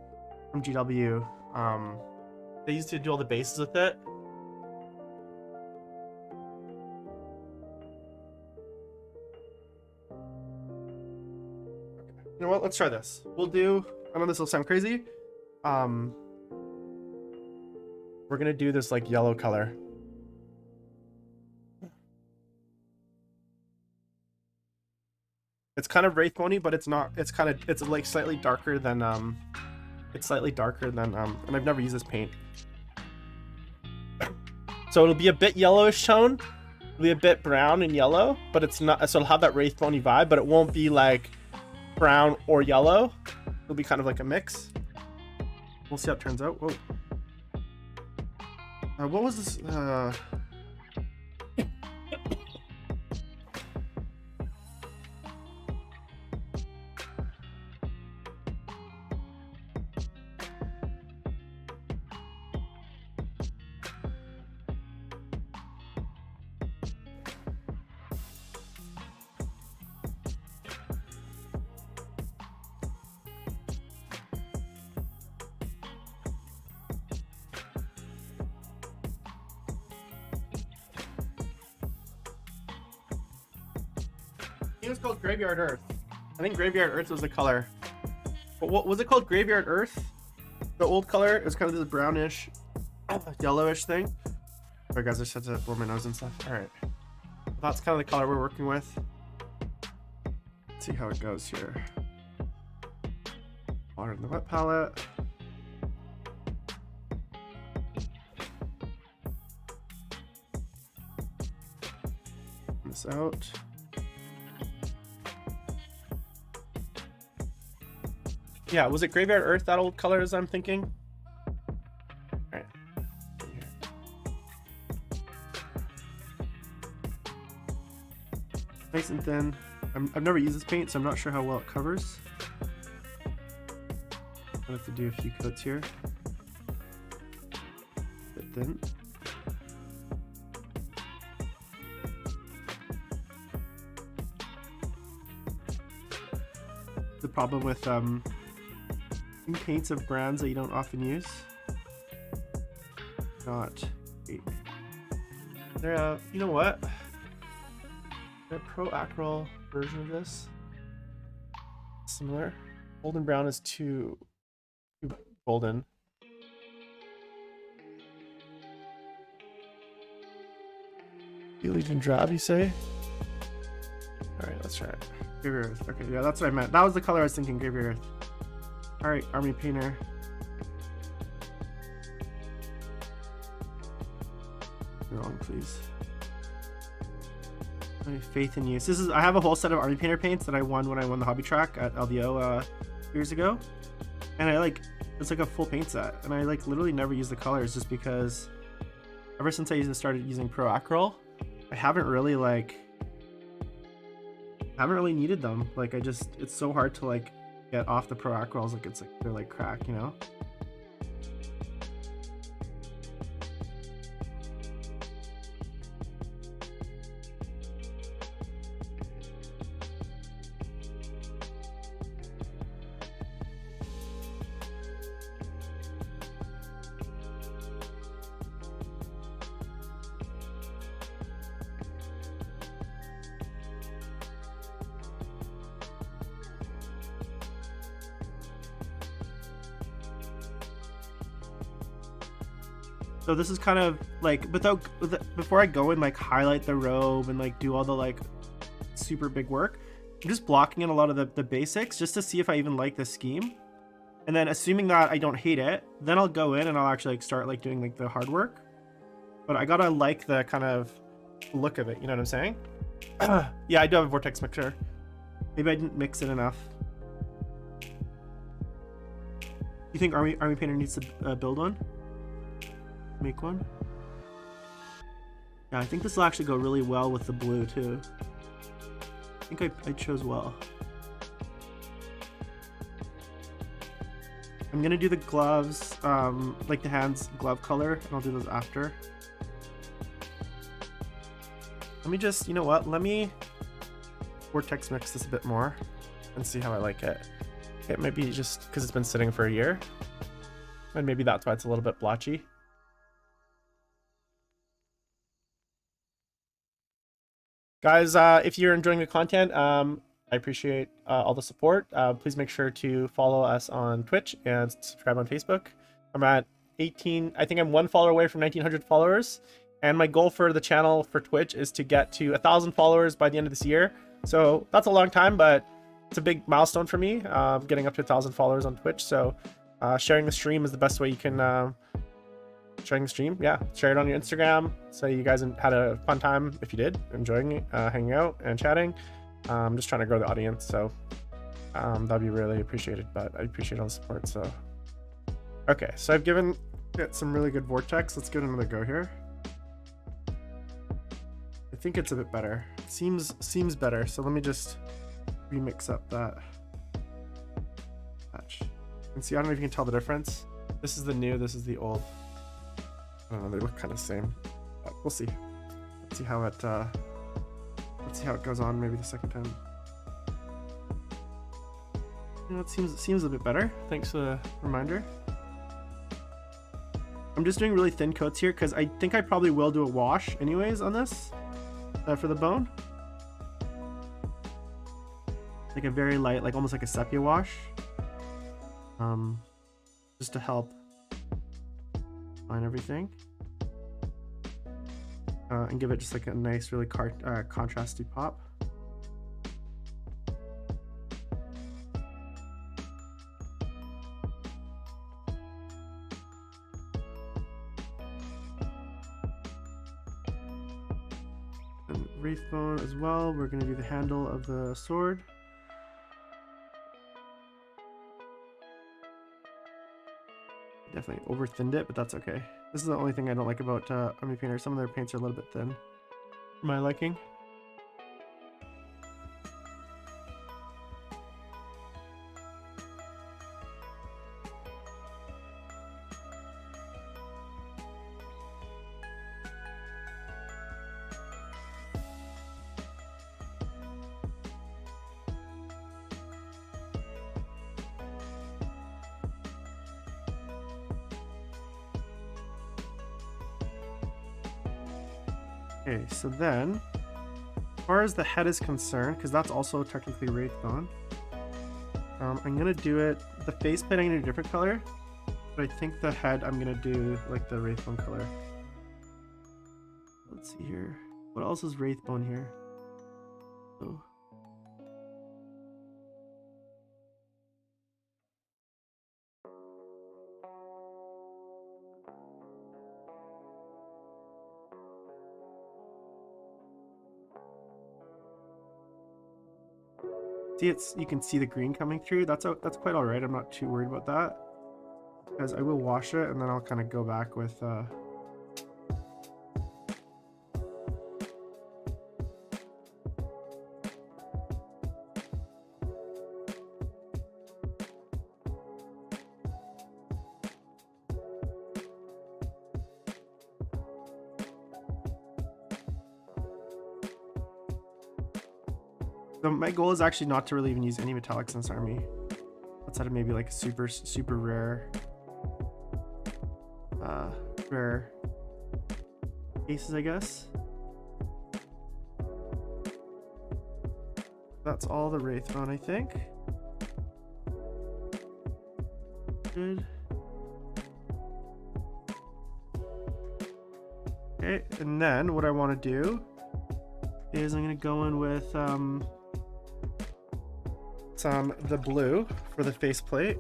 from GW. They used to do all the bases with it. You know what? Let's try this. We'll do, I know this will sound crazy. We're gonna do this like yellow color. It's kind of Wraith Bone-y, but it's not. It's kind of, it's like slightly darker than it's slightly darker than and I've never used this paint. So it'll be a bit yellowish tone. It'll be a bit brown and yellow, but it's not. So it'll have that Wraith Bone-y vibe, but it won't be like brown or yellow. It'll be kind of like a mix. We'll see how it turns out. Whoa. What was this? It was called Graveyard Earth. I think Graveyard Earth was the color. But what was it called? Graveyard Earth? the old color is kind of this brownish, yellowish thing. Sorry guys, I just had to blow my nose and stuff. All right, that's kind of the color we're working with. Let's see how it goes here. Water in the wet palette. This out. Yeah, was it Graveyard Earth, that old color, as I'm thinking? All right. Nice and thin. I've never used this paint, so I'm not sure how well it covers. I have to do a few coats here. A bit thin. The problem with paints of brands that you don't often use. Not great. There, you know what? A Pro Acryl version of this. Similar. Golden brown is too golden. Legion drab, you say? All right, let's try it. Graveyard Earth. Okay, yeah, that's what I meant. That was the color I was thinking. Graveyard Earth. All right, Army Painter. Wrong, please. My faith in use. This is. I have a whole set of Army Painter paints that I won when I won the hobby track at LVO years ago, and I like. It's like a full paint set, and I like literally never use the colors just because. Ever since I started using Pro Acryl, I haven't really needed them. Like it's so hard to like get off the Pro Acryls. Like it's like they're like crack, you know. So this is kind of like, before I go and like highlight the robe and like do all the like super big work, I'm just blocking in a lot of the basics just to see if I even like this scheme. And then assuming that I don't hate it, then I'll go in and I'll actually like start like doing like the hard work. But I gotta like the kind of look of it, you know what I'm saying? Yeah, I do have a vortex mixer. Maybe I didn't mix it enough. You think Army Painter needs to build one? Make one? Yeah, I think this will actually go really well with the blue too. I think I chose well. I'm gonna do the gloves, like the hands glove color, and I'll do those after. Let me just, you know what? Let me vortex mix this a bit more and see how I like it. It might be just because it's been sitting for a year, and maybe that's why it's a little bit blotchy. Guys, if you're enjoying the content, I appreciate all the support. Please make sure to follow us on Twitch and subscribe on Facebook. I'm at 18, I think I'm 1 follower away from 1900 followers. And my goal for the channel for Twitch is to get to 1,000 followers by the end of this year. So that's a long time, but it's a big milestone for me, getting up to 1,000 followers on Twitch. So sharing the stream is the best way you can sharing the stream. Yeah, share it on your Instagram. Say you guys had a fun time. If you did, enjoying it, hanging out and chatting. I'm just trying to grow the audience, so that'd be really appreciated. But I appreciate all the support. So okay, so I've given it some really good vortex. Let's give it another go here. I think it's a bit better. Seems better. So let me just remix up that patch and see. I don't know if you can tell the difference. This is the new. This is the old. I don't know, they look kind of the same, but we'll see. Let's see how it goes on maybe the second time. You know, it seems a bit better. Thanks for the reminder. I'm just doing really thin coats here because I think I probably will do a wash anyways on this for the bone. Like a very light, like almost like a sepia wash. just to help find everything. And give it just like a nice, really contrasty pop. And Wraithbone as well. We're going to do the handle of the sword. Definitely over thinned it, but that's okay. This is the only thing I don't like about Army Painter. Some of their paints are a little bit thin for my liking. Okay, so then, as far as the head is concerned, because that's also technically Wraithbone, I'm gonna do it, the faceplate I'm gonna do a different color, but I think the head I'm gonna do like the Wraithbone color. Let's see here. What else is Wraithbone here? Oh. See, you can see the green coming through. That's quite all right. I'm not too worried about that, because I will wash it and then I'll kind of go back with So my goal is actually not to really even use any metallics in this army, outside of maybe like super rare cases, I guess. That's all the Wraithbone, I think. Good. Okay, and then what I want to do is I'm going to go in with the blue for the faceplate,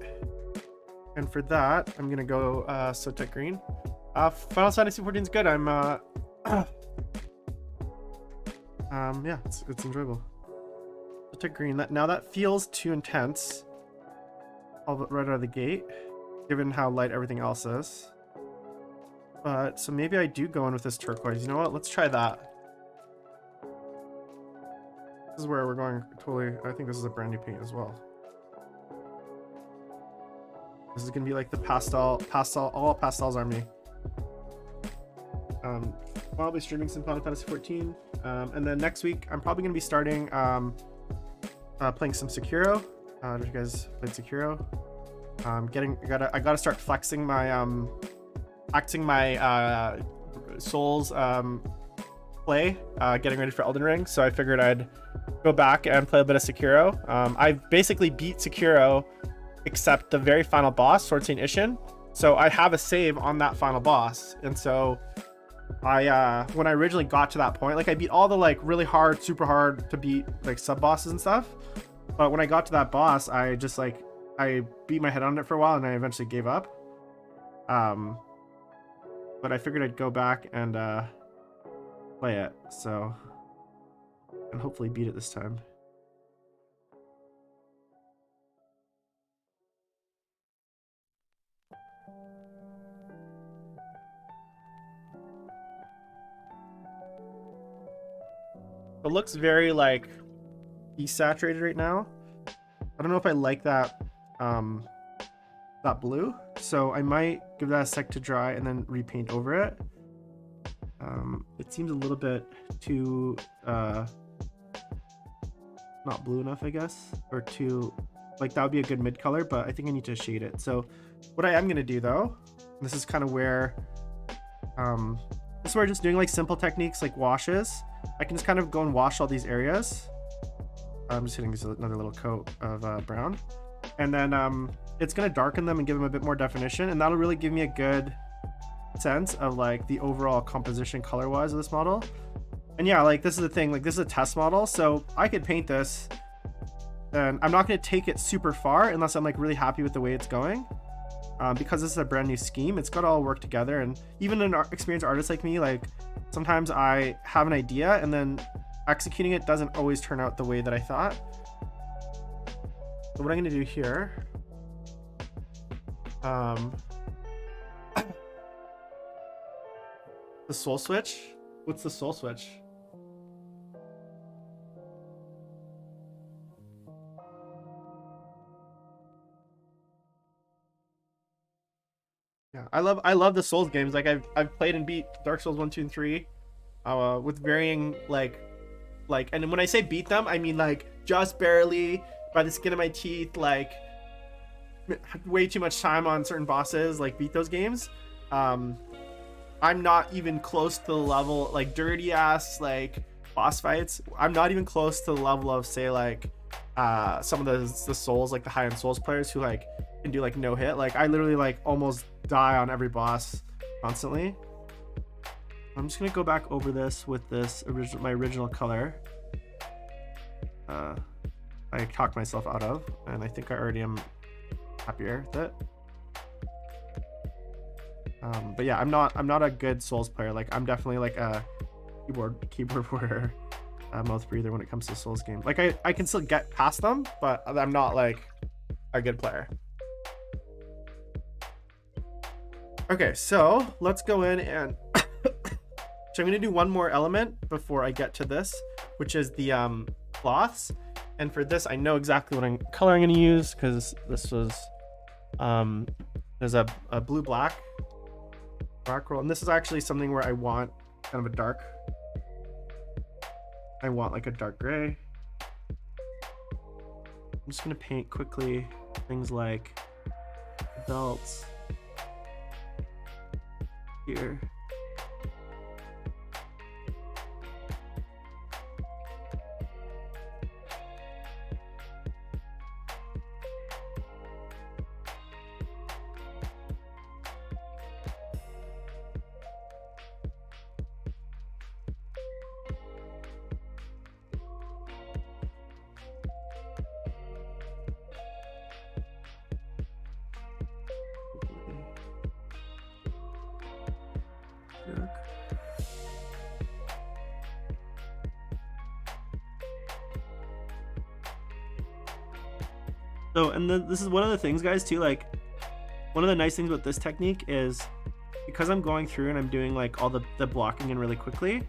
and for that I'm gonna go Sotek green. Final Fantasy 14 is good. I'm yeah, it's enjoyable. Sotek green. That feels too intense, right out of the gate, given how light everything else is. But so maybe I do go in with this turquoise. You know what? Let's try that. This is where we're going totally. I think this is a brand new paint as well. This is gonna be like the pastel, all pastels army. I'll be streaming some Final Fantasy 14, and then next week I'm probably gonna be starting playing some Sekiro. Did you guys play Sekiro? I gotta start flexing my Souls play, getting ready for Elden Ring. So I figured I'd go back and play a bit of Sekiro. I basically beat Sekiro except the very final boss, Sword Saint Ishin. So I have a save on that final boss, and so I when I originally got to that point, like I beat all the like really hard, super hard to beat like sub bosses and stuff. But when I got to that boss, I just like I beat my head on it for a while and I eventually gave up. But I figured I'd go back and play it, so, and hopefully beat it this time. It looks very like desaturated right now. I don't know if I like that that blue, so I might give that a sec to dry and then repaint over it. It seems a little bit too not blue enough, I guess, or too, like that would be a good mid color, but I think I need to shade it. So what I am gonna do though, and this is kind of where this is where just doing like simple techniques like washes, I can just kind of go and wash all these areas. I'm just hitting this another little coat of brown, and then it's going to darken them and give them a bit more definition, and that'll really give me a good sense of like the overall composition color wise of this model. And yeah, like this is the thing, like this is a test model, so I could paint this and I'm not going to take it super far unless I'm like really happy with the way it's going. Because this is a brand new scheme, it's got to all work together. And even an experienced artist like me, like sometimes I have an idea and then executing it doesn't always turn out the way that I thought. So what I'm going to do here, the soul switch. What's the soul switch? Yeah, I love the Souls games. Like I've played and beat Dark Souls 1, 2, and 3, with varying like, and when I say beat them, I mean like just barely by the skin of my teeth, like way too much time on certain bosses, like beat those games. I'm not even close to the level, like dirty ass like boss fights. I'm not even close to the level of say like some of the Souls, like the high-end Souls players who like can do like no hit. Like I literally like almost die on every boss constantly. I'm just gonna go back over this with this my original color. I talked myself out of, and I think I already am happier with it. But yeah, I'm not a good Souls player. Like I'm definitely like a keyboard warrior, mouth breather when it comes to Souls game. Like I can still get past them, but I'm not like a good player. Okay, so let's go in and so I'm gonna do one more element before I get to this, which is the cloths. And for this, I know exactly what color I'm gonna use, because this was there's a blue black roll, and this is actually something where I want kind of a dark. I want like a dark gray. I'm just gonna paint quickly things like belts here. So, and then this is one of the things, guys, too, like one of the nice things about this technique is because I'm going through and I'm doing like all the blocking in really quickly,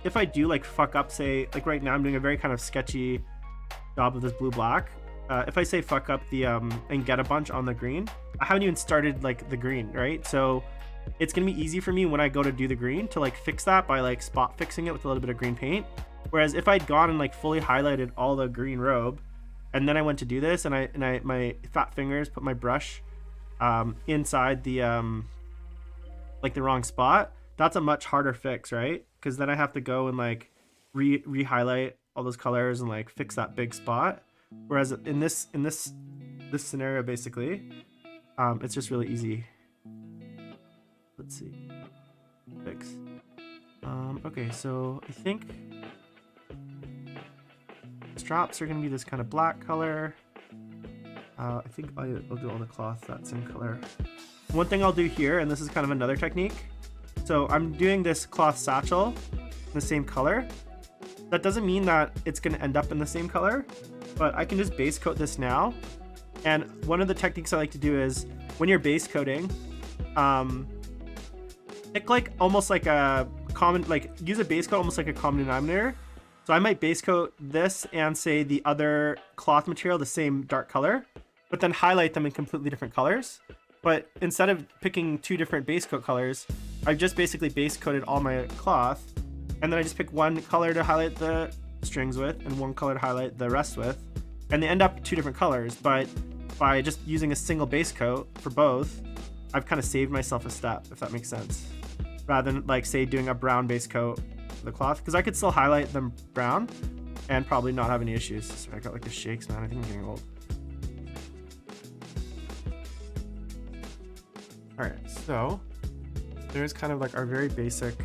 if I do like fuck up, say like right now I'm doing a very kind of sketchy job of this blue black. If I say fuck up the and get a bunch on the green, I haven't even started like the green, right? So it's gonna be easy for me when I go to do the green to like fix that by like spot fixing it with a little bit of green paint. Whereas if I'd gone and like fully highlighted all the green robe, and then I went to do this, and I my fat fingers put my brush inside the like the wrong spot, that's a much harder fix, right? Because then I have to go and like re-highlight all those colors and like fix that big spot. Whereas in this scenario, basically, it's just really easy. Let's see, fix. Okay, so I think straps are going to be this kind of black color. I think I'll do all the cloth that's in color. One thing I'll do here, and this is kind of another technique. So I'm doing this cloth satchel in the same color. That doesn't mean that it's going to end up in the same color, but I can just base coat this now. And one of the techniques I like to do is when you're base coating, pick like almost like a common, like use a base coat almost like a common denominator. So I might base coat this and say the other cloth material the same dark color, but then highlight them in completely different colors. But instead of picking two different base coat colors, I've just basically base coated all my cloth, and then I just pick one color to highlight the strings with and one color to highlight the rest with, and they end up two different colors. But by just using a single base coat for both, I've kind of saved myself a step, if that makes sense, rather than like say doing a brown base coat for the cloth, because I could still highlight them brown and probably not have any issues. So I got like the shakes, man. I think I'm getting old. All right, so there's kind of like our very basic,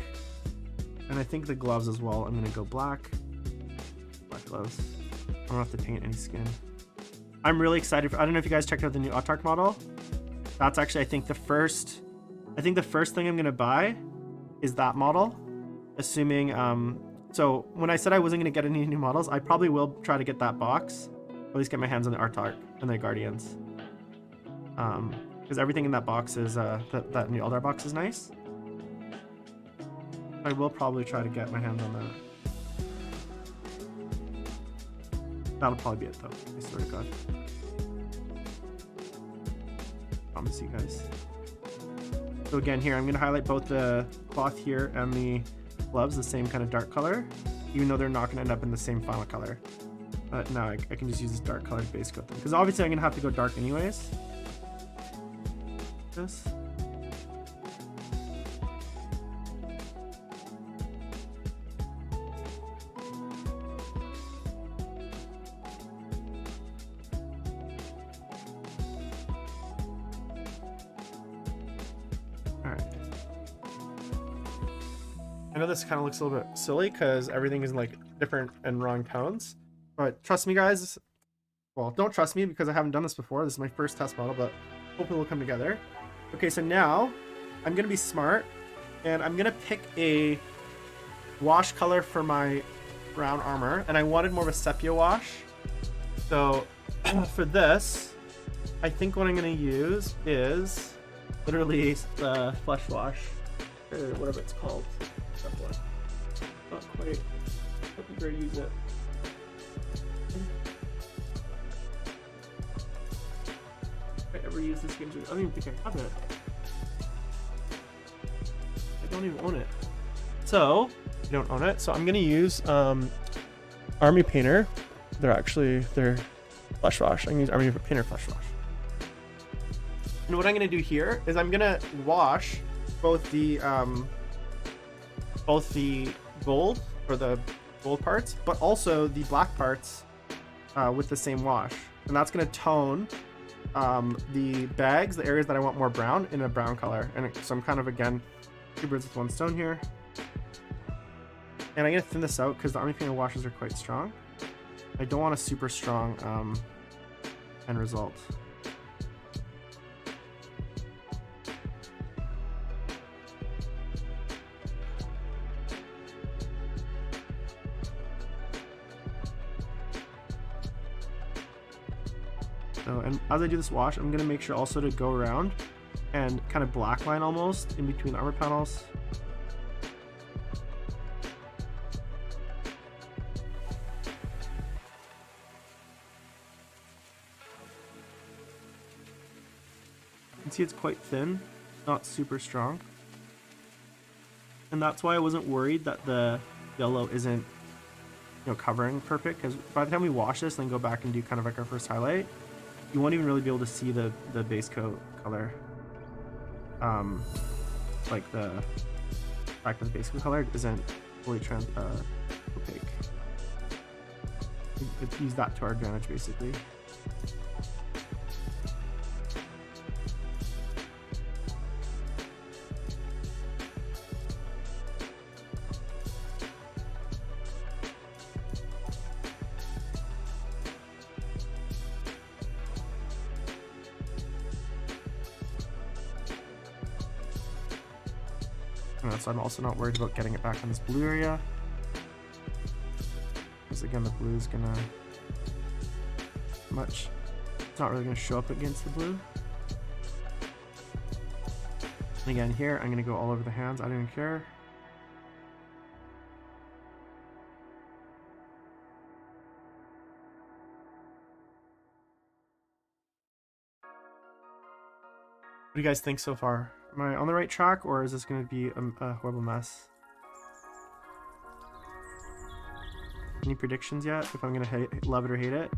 and I think the gloves as well. I'm gonna go black gloves. I don't have to paint any skin. I'm really excited for, I don't know if you guys checked out the new Autark model. That's actually, I think the first thing I'm gonna buy is that model, assuming, so when I said I wasn't gonna get any new models, I probably will try to get that box, at least get my hands on the Autark and the Guardians. Because everything in that box is, that new Eldar box is nice. I will probably try to get my hands on that. That'll probably be it though, I swear to God. Promise you guys. So again here, I'm gonna highlight both the cloth here and the gloves the same kind of dark color, even though they're not gonna end up in the same final color. But now I can just use this dark color to base coat them. Because obviously I'm gonna have to go dark anyways. This. I know this kind of looks a little bit silly because everything is like different and wrong tones, but trust me guys, well, don't trust me because I haven't done this before. This is my first test model, but hopefully we'll come together. Okay, so now I'm gonna be smart and I'm gonna pick a wash color for my brown armor, and I wanted more of a sepia wash. So for this, I think what I'm gonna use is literally the flesh wash, or whatever it's called. Not quite. I think we're gonna use it. If I ever use this game, I don't even think I have it. I don't even own it. So I don't own it. So I'm gonna use Army Painter. They're flesh wash. I'm gonna use Army Painter flesh wash. And what I'm gonna do here is I'm gonna wash both the gold, or the gold parts, but also the black parts with the same wash. And that's going to tone the bags, the areas that I want more brown, in a brown color. And so I'm kind of, again, two birds with one stone here. And I'm going to thin this out because the Army Painter washes are quite strong. I don't want a super strong end result. So, and as I do this wash, I'm going to make sure also to go around and kind of black line almost in between the armor panels. You can see it's quite thin, not super strong. And that's why I wasn't worried that the yellow isn't, covering perfect, because by the time we wash this and then go back and do kind of like our first highlight, you won't even really be able to see the base coat color. Like the fact that the base coat color isn't fully opaque. We use that to our advantage basically. So I'm also not worried about getting it back on this blue area, because again the blue is gonna it's not really gonna show up against the blue. And again here I'm gonna go all over the hands. I don't even care. What do you guys think so far? Am I on the right track, or is this going to be a horrible mess? Any predictions yet? If I'm going to love it or hate it?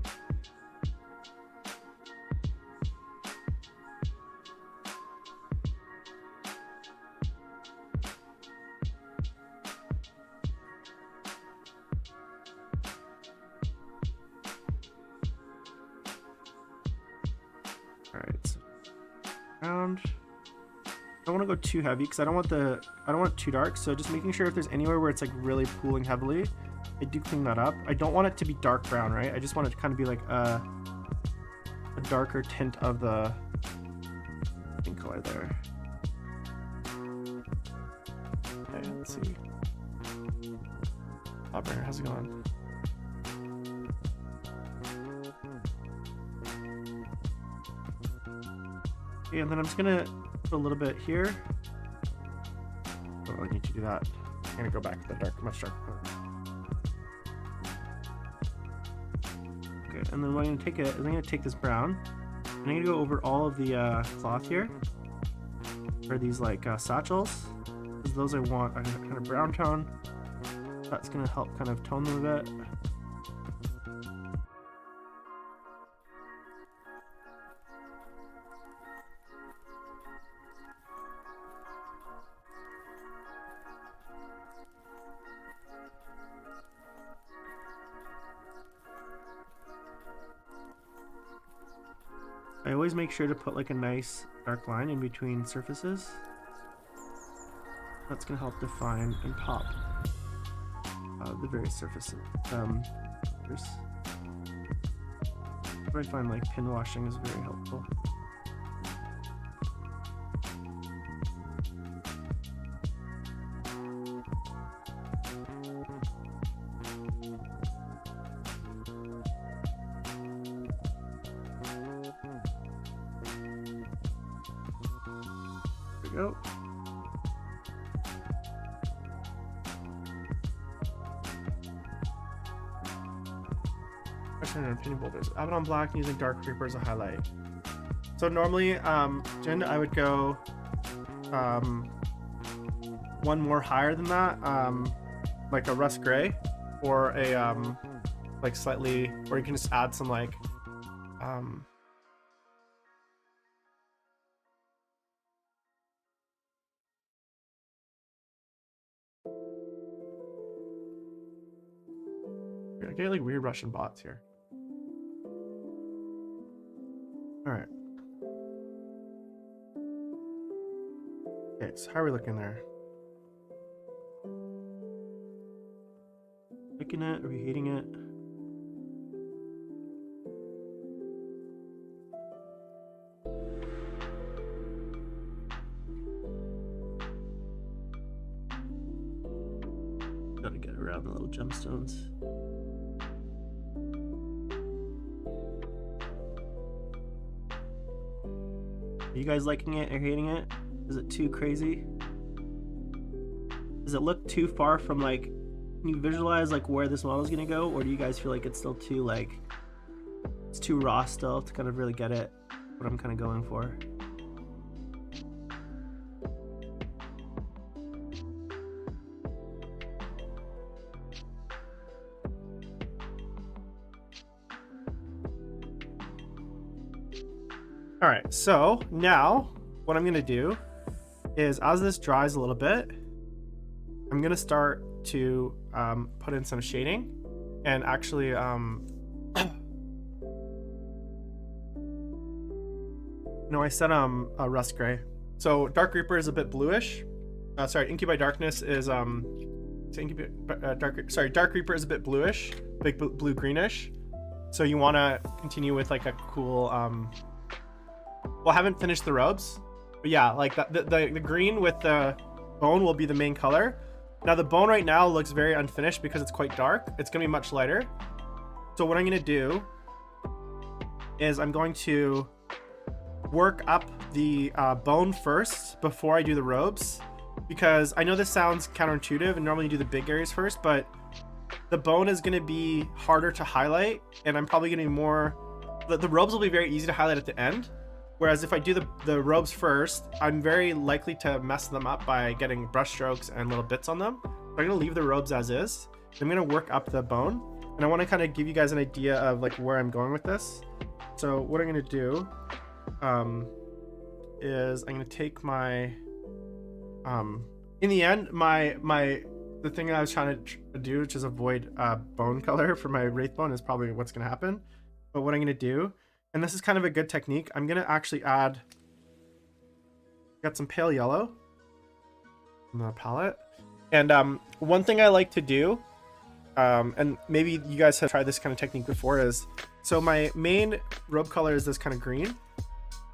All right. So round. don't want to go too heavy because I don't want it too dark. So just making sure if there's anywhere where it's like really pooling heavily, I do clean that up. I don't want it to be dark brown, right? I just want it to kind of be like a darker tint of the pink color there. Okay, let's see. Operator, how's it going? Okay, and then I'm just gonna put a little bit here. Oh, I need to do that. I'm gonna go back to the dark, much darker color. Okay, and then what I'm gonna take is I'm gonna take this brown, and I'm gonna go over all of the cloth here, or these like satchels. Because those I want a kind of brown tone. That's gonna help kind of tone them a bit. I always make sure to put like a nice dark line in between surfaces. That's gonna help define and pop the various surfaces. I find like pin washing is very helpful. There we go. Opinion boulders. Abaddon black using dark creeper as a highlight. So normally, Jin, I would go one more higher than that, like a rust gray, or a like slightly, or you can just add some like I get like weird Russian bots here. All right. Okay, so how are we looking there? Liking it? Are we hating it? Gotta get around the little gemstones. Are you guys liking it or hating it? Is it too crazy? Does it look too far from like, can you visualize like where this model is gonna go, or do you guys feel like it's still too like, it's too raw still to kind of really get it, what I'm kind of going for? All right, so now what I'm gonna do is, as this dries a little bit, I'm gonna start to put in some shading and actually no, I said a rust gray. So Dark Reaper is a bit bluish. Sorry, Incubi Darkness is Dark Reaper is a bit bluish, big blue greenish. So you want to continue with like a cool well, I haven't finished the robes, but yeah, like the green with the bone will be the main color. Now the bone right now looks very unfinished because it's quite dark. It's gonna be much lighter. So what I'm gonna do is I'm going to work up the bone first before I do the robes, because I know this sounds counterintuitive and normally you do the big areas first, but the bone is gonna be harder to highlight, and I'm probably gonna be more, the robes will be very easy to highlight at the end. Whereas if I do the robes first, I'm very likely to mess them up by getting brush strokes and little bits on them. I'm gonna leave the robes as is. I'm gonna work up the bone, and I wanna kind of give you guys an idea of like where I'm going with this. So what I'm gonna do is I'm gonna take my, in the end, the thing that I was trying to do, which is avoid bone color for my wraith bone, is probably what's gonna happen. But what I'm gonna do, and this is kind of a good technique, I'm gonna actually add Got some pale yellow on the palette. And one thing I like to do, and maybe you guys have tried this kind of technique before, is so my main robe color is this kind of green.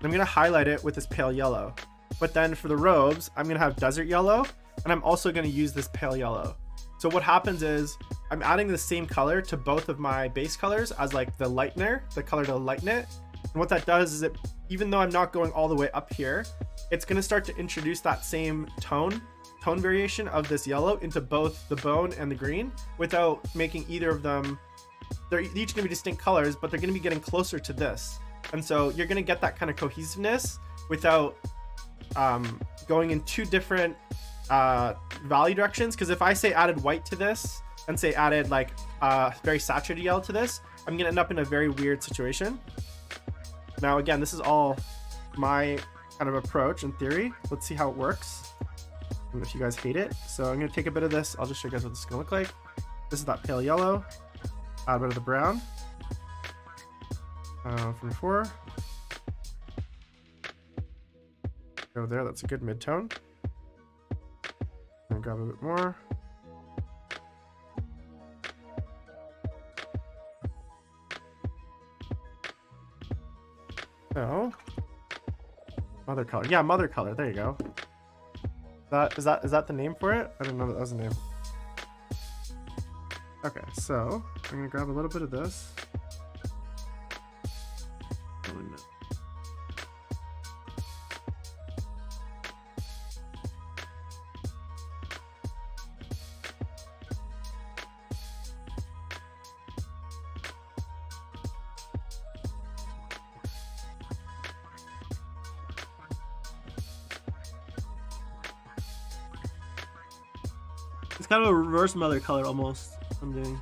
I'm gonna highlight it with this pale yellow. But then for the robes, I'm gonna have desert yellow, and I'm also gonna use this pale yellow. So what happens is I'm adding the same color to both of my base colors as like the lightener, the color to lighten it. And what that does is, it, even though I'm not going all the way up here, it's gonna start to introduce that same tone variation of this yellow into both the bone and the green without making either of them, they're each gonna be distinct colors, but they're gonna be getting closer to this. And so you're gonna get that kind of cohesiveness without going in two different value directions. Because if I say added white to this and say added like very saturated yellow to this, I'm gonna end up in a very weird situation. Now again, this is all my kind of approach in theory. Let's see how it works. And if you guys hate it. So I'm gonna take a bit of this. I'll just show you guys what this is gonna look like. This is that pale yellow. Add a bit of the brown from before. Go there, that's a good mid-tone. And grab a bit more. So, mother color. Yeah, mother color, there you go. Is that the name for it? I didn't know that was the name. Okay, so I'm gonna grab a little bit of this. It's kind of a reverse mother color almost. I'm doing.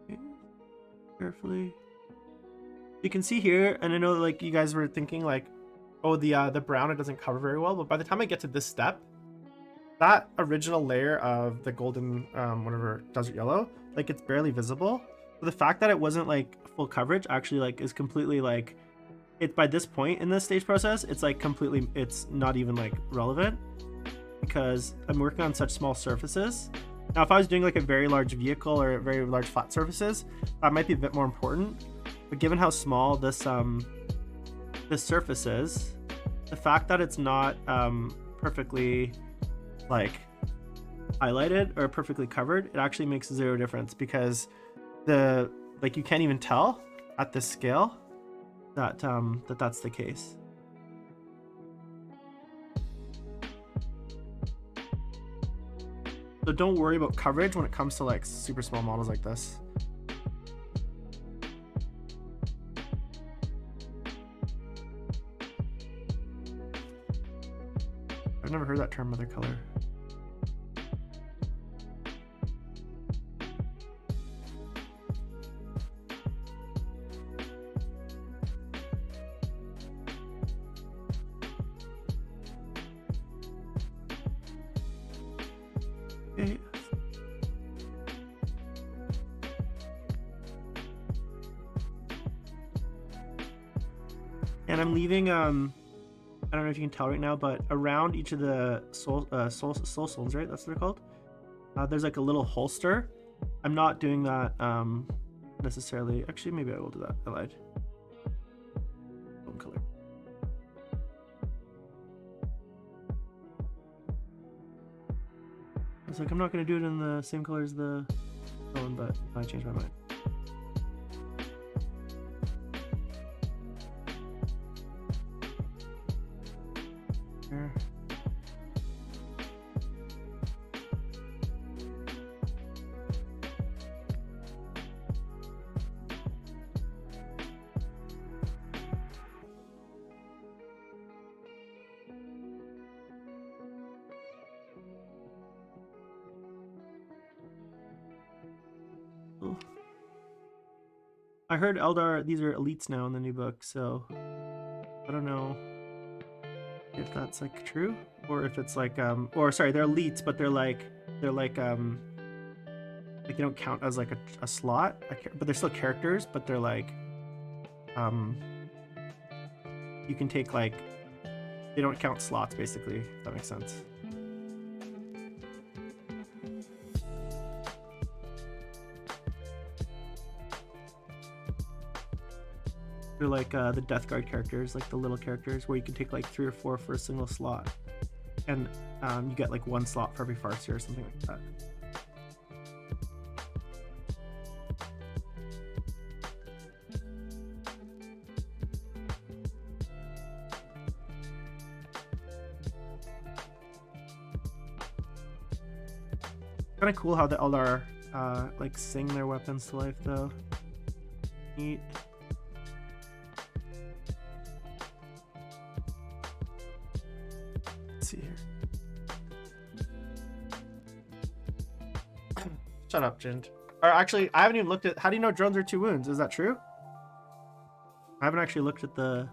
Okay. Carefully. You can see here, and I know like you guys were thinking like, oh, the brown, it doesn't cover very well, but by the time I get to this step, that original layer of the golden whatever desert yellow, like it's barely visible. But the fact that it wasn't like full coverage actually like is completely like, it by this point in the stage process, it's like completely, it's not even like relevant because I'm working on such small surfaces. Now if I was doing like a very large vehicle or very large flat surfaces, that might be a bit more important. But given how small this this surface is, the fact that it's not perfectly like highlighted or perfectly covered, it actually makes zero difference because the like you can't even tell at this scale that that's the case. So don't worry about coverage when it comes to like super small models like this. I've never heard that term, mother color. Okay. And I'm leaving I don't know if you can tell right now, but around each of the soul stones, right? That's what they're called. There's like a little holster. I'm not doing that necessarily. Actually, maybe I will do that. I lied. Bone color. It's like I'm not gonna do it in the same color as the bone, but I changed my mind. Here. I heard Eldar, these are elites now in the new book, so I don't know if that's like true or if it's like or sorry, they're elites, but they're like they don't count as like a slot, but they're still characters, but they're like you can take like, they don't count slots basically, if that makes sense. They're like the Death Guard characters, like the little characters where you can take like 3 or 4 for a single slot, and you get like 1 slot for every Farseer or something like that. Kind of cool how the Eldar like sing their weapons to life though. Neat. See here. Shut up, Jind. Or actually, I haven't even looked at. How do you know drones are 2 wounds? Is that true? I haven't actually looked at the.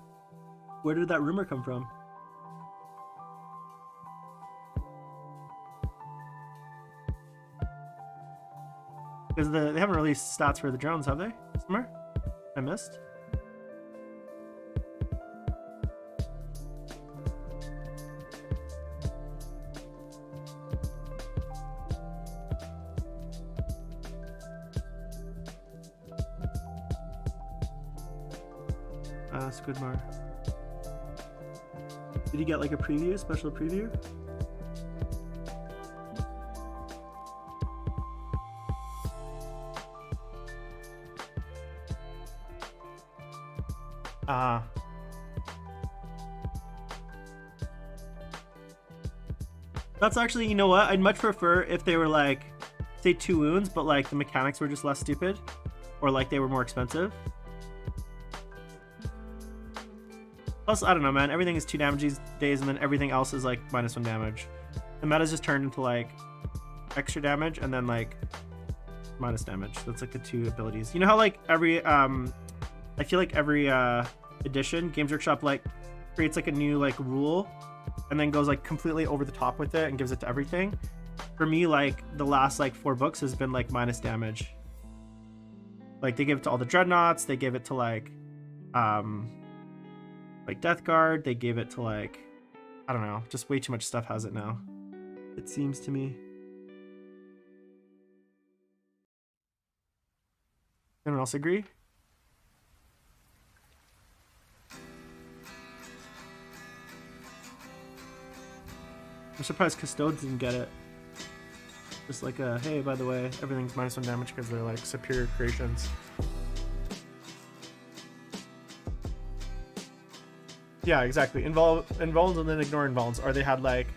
Where did that rumor come from? Because they haven't released stats for the drones, have they? Somewhere? I missed. Squidmar. Did you get like a preview, special preview? That's actually, you know what? I'd much prefer if they were like, say 2 wounds, but like the mechanics were just less stupid, or like they were more expensive. Plus, I don't know, man. Everything is 2 damage these days, and then everything else is like -1 damage. The meta's just turned into like extra damage and then like minus damage. That's like the 2 abilities. You know how like every I feel like every edition, Games Workshop like creates like a new like rule and then goes like completely over the top with it and gives it to everything. For me, like the last like 4 books has been like minus damage. Like they give it to all the dreadnoughts, they give it to like Death Guard, they gave it to like, I don't know, just way too much stuff has it now, it seems to me. Anyone else agree? I'm surprised Custodes didn't get it. Just like a, hey, by the way, everything's -1 damage because they're like superior creations. Yeah, exactly. Invulns and then ignore invulns. Or they had like...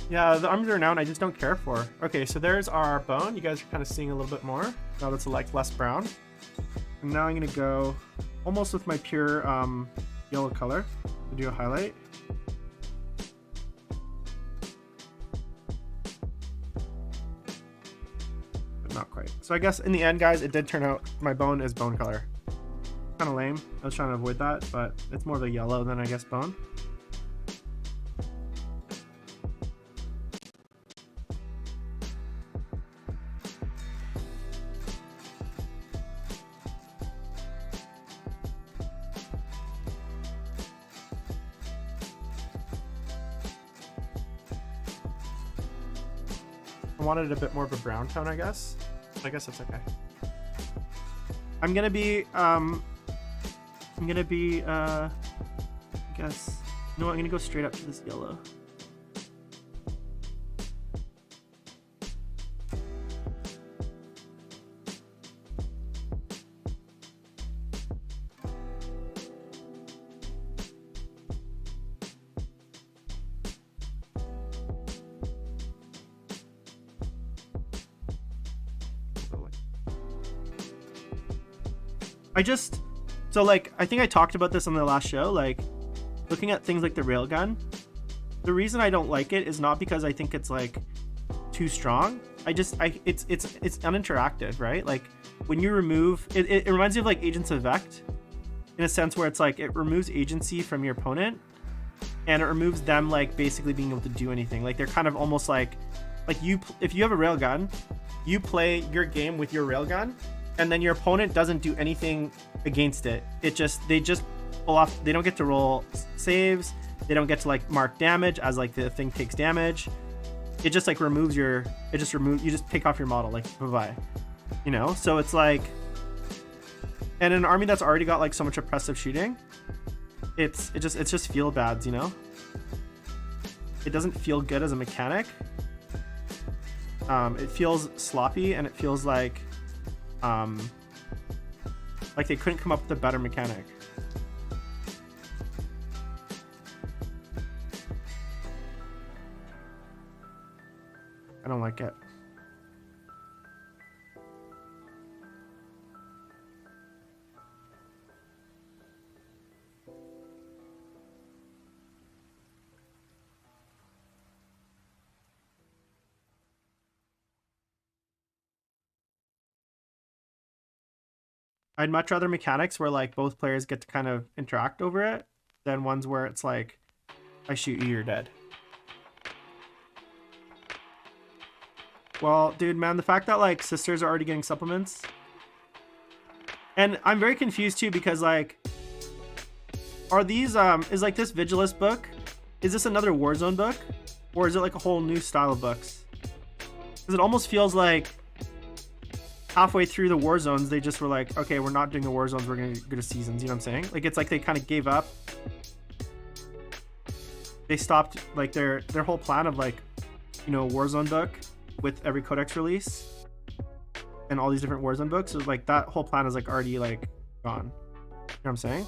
Yeah, the arms are renowned I just don't care for. Okay, so there's our bone. You guys are kind of seeing a little bit more. Now that's like less brown. And now I'm going to go almost with my pure yellow color to do a highlight. But not quite. So I guess in the end, guys, it did turn out my bone is bone color. Kind of lame. I was trying to avoid that, but it's more of a yellow than I guess bone. I wanted a bit more of a brown tone, I guess. I guess that's okay. I'm gonna be I guess, you know what, I'm gonna go straight up to this yellow. So like, I think I talked about this on the last show, like looking at things like the railgun, the reason I don't like it is not because I think it's like too strong. it's uninteractive, right? Like when you remove it reminds me of like Agents of Vect in a sense where it's like it removes agency from your opponent and it removes them like basically being able to do anything. Like they're kind of almost like you, if you have a railgun, you play your game with your railgun and then your opponent doesn't do anything against it. They just pull off. They don't get to roll saves. They don't get to like mark damage as like the thing takes damage. It just like removes you just take off your model, like bye-bye, you know? So it's like, and an army that's already got like so much oppressive shooting, it's just feel bads, you know? It doesn't feel good as a mechanic. It feels sloppy and it feels like they couldn't come up with a better mechanic. I don't like it. I'd much rather mechanics where like both players get to kind of interact over it than ones where it's like, I shoot you, you're dead. Well, dude, man, the fact that like sisters are already getting supplements, and I'm very confused too because like, are these is like this Vigilist book? Is this another Warzone book, or is it like a whole new style of books? Because it almost feels like halfway through the war zones they just were like, okay, we're not doing the war zones, we're gonna go to seasons. You know what I'm saying? Like it's like they kind of gave up. They stopped like their whole plan of like, you know, Warzone book with every codex release and all these different Warzone books. So like that whole plan is like already like gone. You know what I'm saying?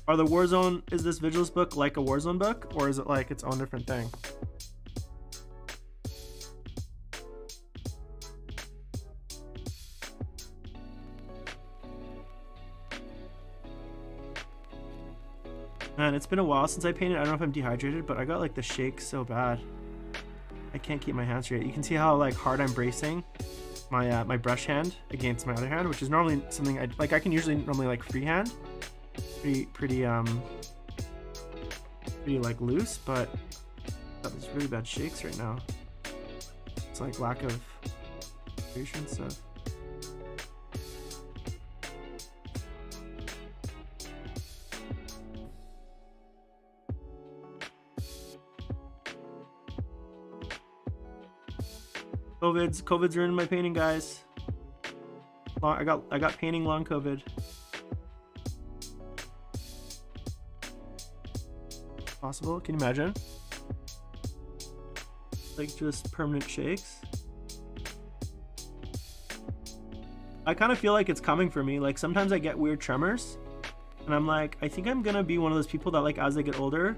Are the Warzone, is this Vigilance book like a Warzone book, or is it like its own different thing? Man, it's been a while since I painted. I don't know if I'm dehydrated, but I got like the shakes so bad. I can't keep my hands straight. You can see how like hard I'm bracing my my brush hand against my other hand, which is normally something I like. I can usually normally like freehand, pretty like loose, but I got these really bad shakes right now. It's like lack of patience. So. COVID's ruined my painting, guys. I got painting long COVID. Possible? Can you imagine? Like just permanent shakes. I kind of feel like it's coming for me. Like sometimes I get weird tremors, and I'm like, I think I'm gonna be one of those people that like as they get older,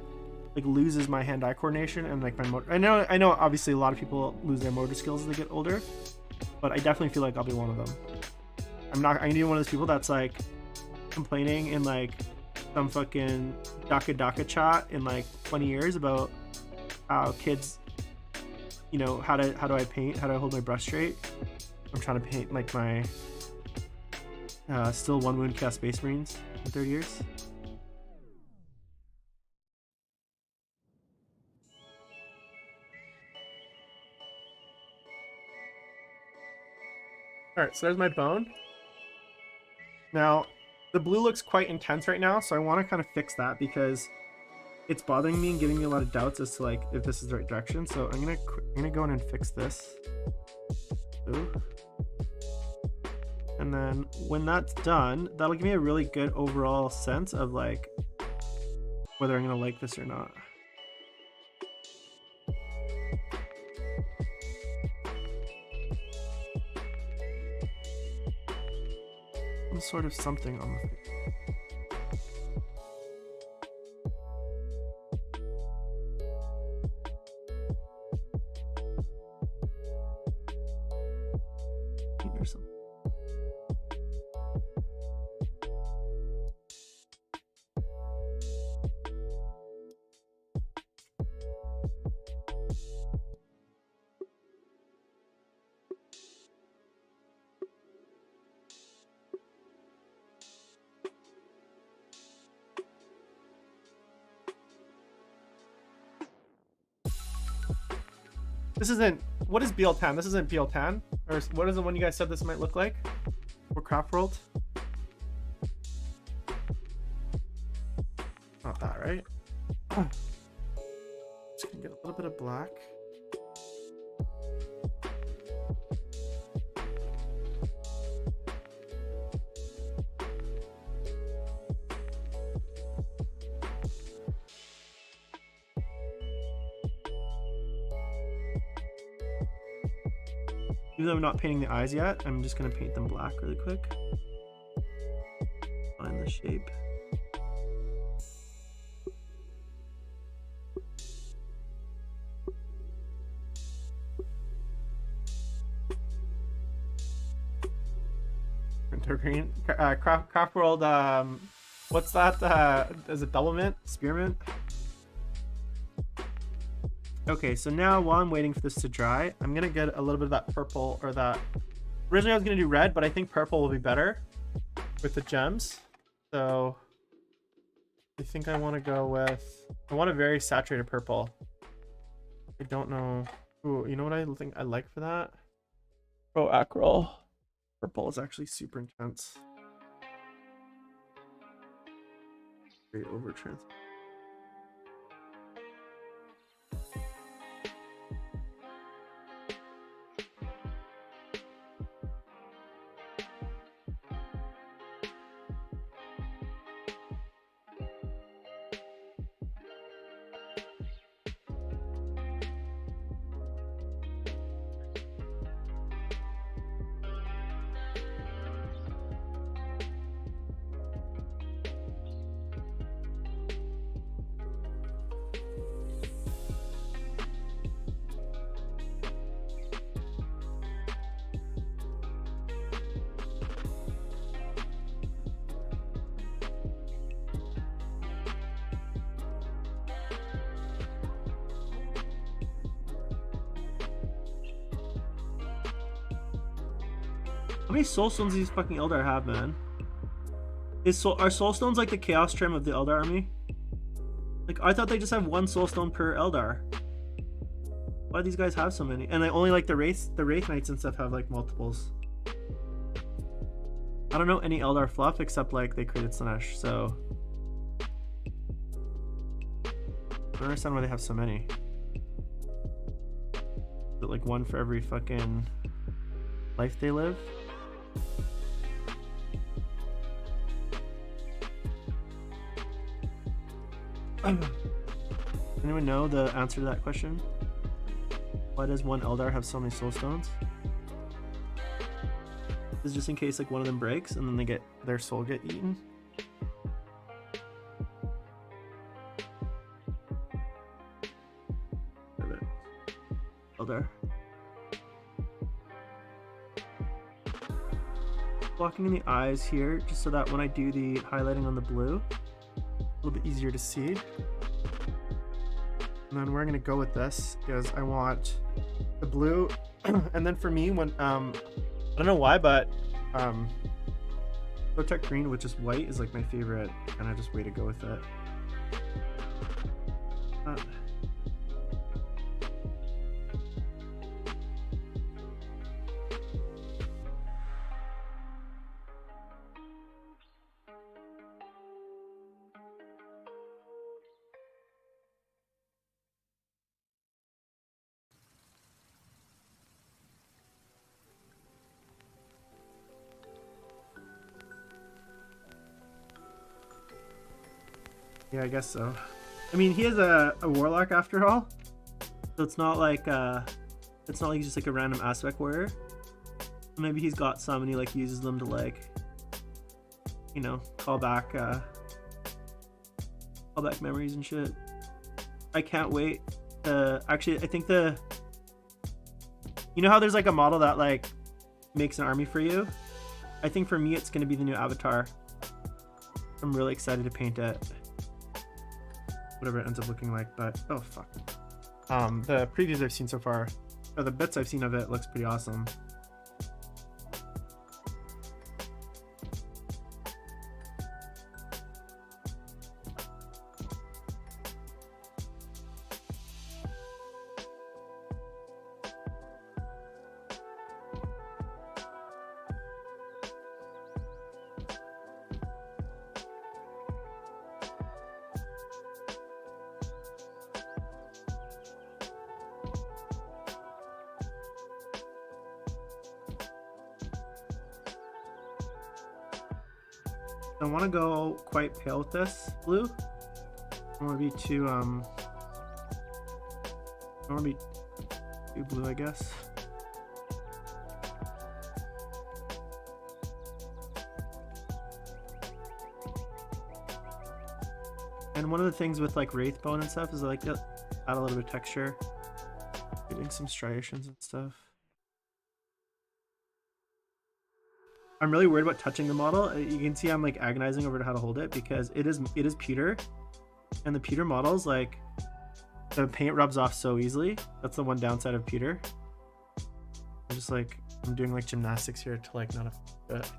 like loses my hand-eye coordination and like my motor. I know obviously a lot of people lose their motor skills as they get older, but I definitely feel like I'll be one of them. I'm gonna be one of those people that's like complaining in like some fucking Daka chat in like 20 years about how kids, you know, how do I paint, how do I hold my brush straight. I'm trying to paint like my still one wound Chaos Space Marines in 30 years. Alright, so there's my bone. Now, the blue looks quite intense right now, so I want to kind of fix that because it's bothering me and giving me a lot of doubts as to like if this is the right direction. So I'm gonna go in and fix this. Ooh. And then when that's done, that'll give me a really good overall sense of like whether I'm gonna like this or not. Some sort of something on the face. Or something. This isn't, what is BL10? This isn't BL10? Or what is the one you guys said this might look like? For Craft World? Not that, right? Just gonna get a little bit of black. Even though I'm not painting the eyes yet, I'm just gonna paint them black really quick. Find the shape. Green. Craft World, what's that? Is it Double Mint? Spearmint? Okay, so now while I'm waiting for this to dry, I'm gonna get a little bit of that purple, or that... Originally I was gonna do red, but I think purple will be better with the gems. So I think I want to go with... I want a very saturated purple. I don't know... Ooh, you know what I think I like for that? Oh, Acryl. Purple is actually super intense. Very over transparent. How many soul stones do these fucking Eldar have, man? Are soul stones like the chaos trim of the Eldar army? Like, I thought they just have one soul stone per Eldar. Why do these guys have so many? And I only like the Wraith Knights and stuff have like multiples. I don't know any Eldar fluff except like they created Slanesh, so I don't understand why they have so many. Is it like one for every fucking life they live? Anyone know the answer to that question? Why does one Eldar have so many soul stones? Is just in case like one of them breaks and then they get their soul get eaten. Perfect. Eldar. Blocking in the eyes here just so that when I do the highlighting on the blue, a little bit easier to see. And then where I'm gonna go with this is I want the blue, and then for me when I don't know why, but Protect Green, which is white, is like my favorite kind of just way to go with it. Yeah, I guess so. I mean, he is a warlock after all, so it's not like he's just like a random aspect warrior. Maybe he's got some and he like uses them to like, you know, call back memories and shit. I can't wait to actually. I think you know how there's like a model that like makes an army for you. I think for me it's gonna be the new avatar. I'm really excited to paint it. Whatever it ends up looking like, but oh fuck. The previews I've seen so far, or the bits I've seen of it, looks pretty awesome. I want to go quite pale with this blue. I don't want to be too I don't want to be too blue, I guess. And one of the things with like Wraithbone and stuff is I like to add a little bit of texture, getting some striations and stuff. I'm really worried about touching the model. You can see I'm like agonizing over how to hold it because it is pewter, and the pewter models, like, the paint rubs off so easily. That's the one downside of pewter. I'm doing like gymnastics here to like not affect it.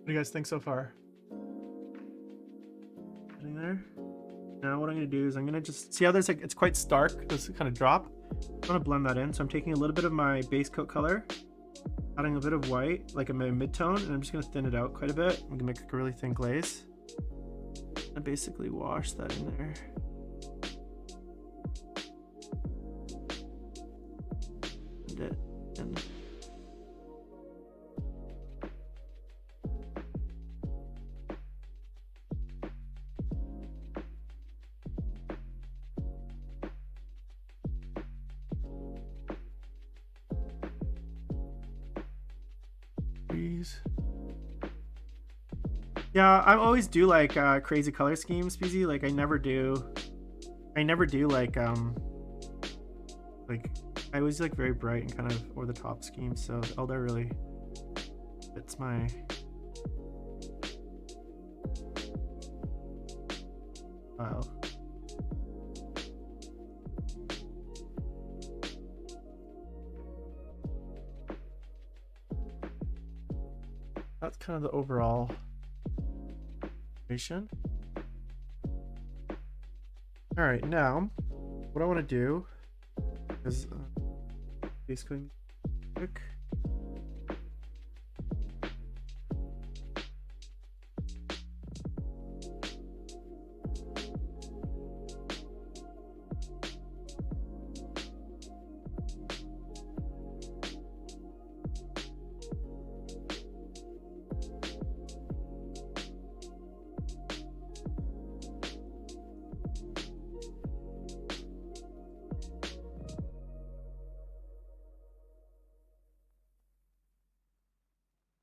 What do you guys think so far? Getting there. Now what I'm gonna do is I'm gonna just see how there's like, it's quite stark, this kind of drop. I want to blend that in, so I'm taking a little bit of my base coat color, adding a bit of white, like a mid-tone, and I'm just gonna thin it out quite a bit. I'm gonna make like a really thin glaze. And basically wash that in there. And yeah, I always do like crazy color schemes, Speezy. Like I never do like I always like very bright and kind of over the top schemes. So Eldar really fits my style. That's kind of the overall situation. All right, now what I want to do is basically quick.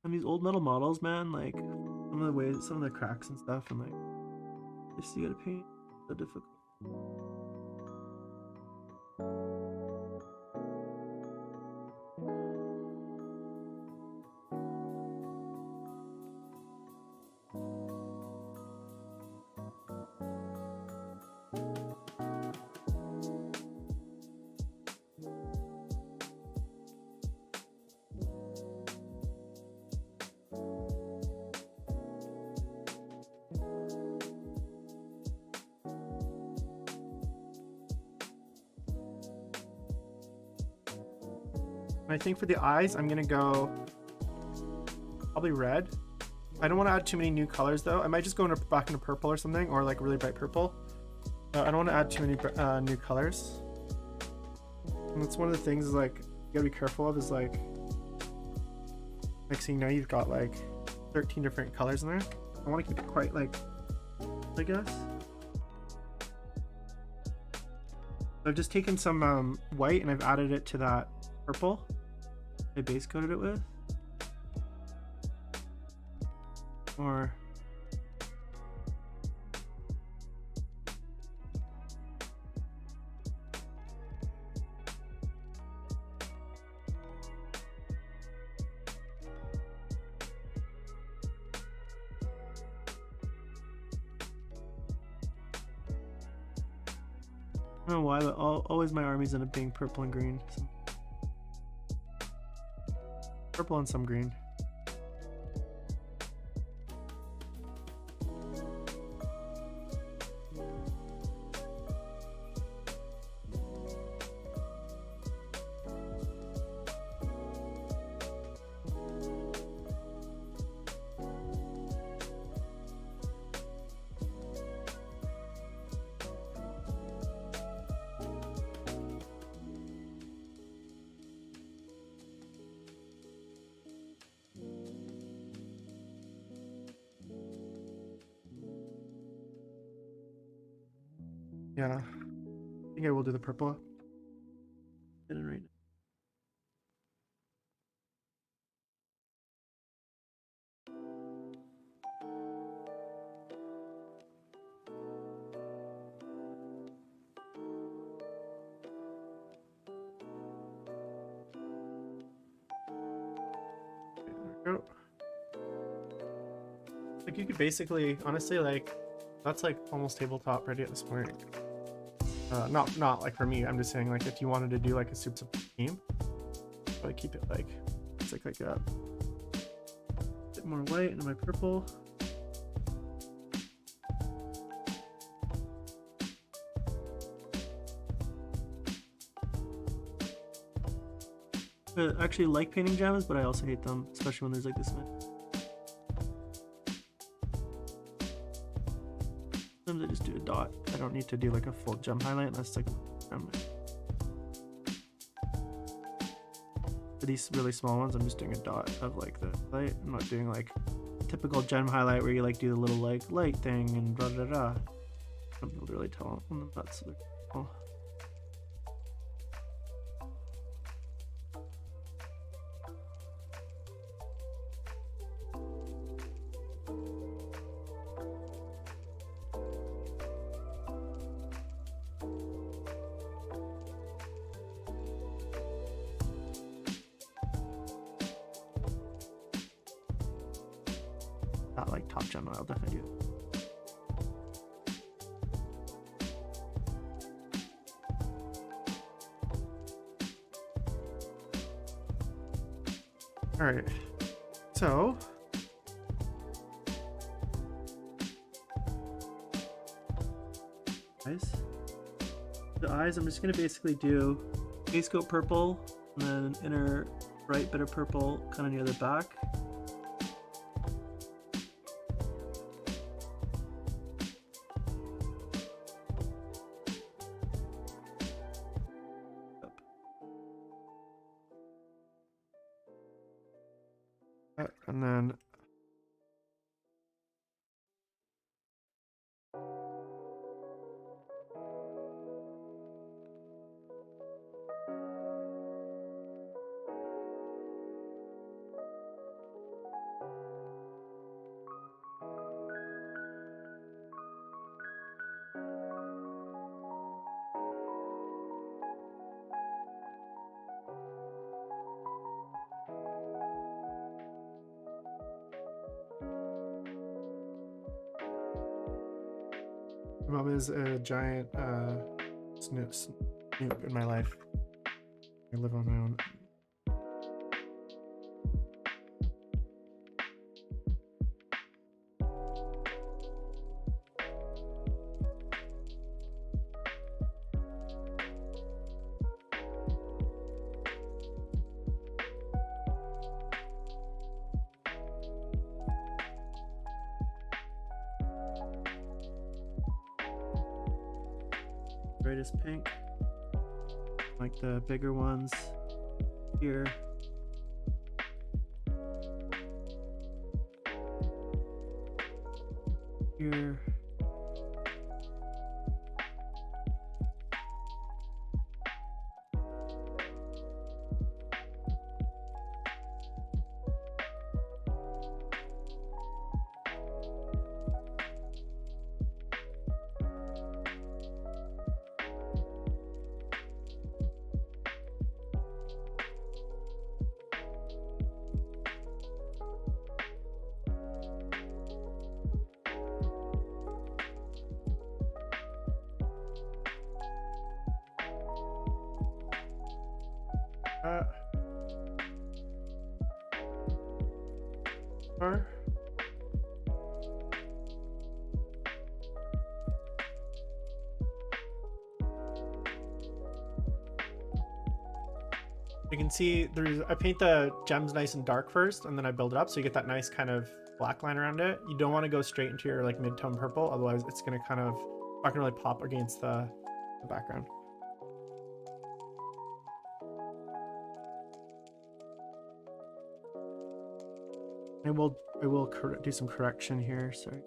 And these old metal models, man, like some of the ways, some of the cracks and stuff, and like just you gotta paint, so difficult. I think for the eyes, I'm gonna go probably red. I don't want to add too many new colors though. I might just go back into purple or something, or like really bright purple. I don't want to add too many new colors. And that's one of the things is like you gotta be careful of is like next thing you know you've got like 13 different colors in there. I want to keep it quite like, I guess. So I've just taken some white and I've added it to that purple I base coated it with, or I don't know why, but always my armies end up being purple and green. So. Purple and some green. Yeah, I think I will do the purple. Didn't right now. There we go. Like you could basically, honestly, like that's like almost tabletop ready at this point. Not like for me. I'm just saying like if you wanted to do like a super simple team, probably keep it like it's like that. A bit more white into my purple. I actually like painting gems, but I also hate them, especially when there's like this many. Sometimes I just do a dot. I don't need to do like a full gem highlight unless like for these really small ones, I'm just doing a dot of like the light. I'm not doing like typical gem highlight where you like do the little like light thing and blah blah blah. Some people really tell on them that's cool. Not like top gem, I'll definitely do. All right, so the eyes, I'm just gonna basically do base coat purple and then an inner bright bit of purple kind of near the back. And then mom is a giant snoop in my life. I live on my own. Brightest pink, like the bigger ones here. Here. Or you can see I paint the gems nice and dark first, and then I build it up so you get that nice kind of black line around it. You don't want to go straight into your like mid-tone purple, otherwise it's gonna kind of not gonna really pop against the background. I will do some correction here. Sorry.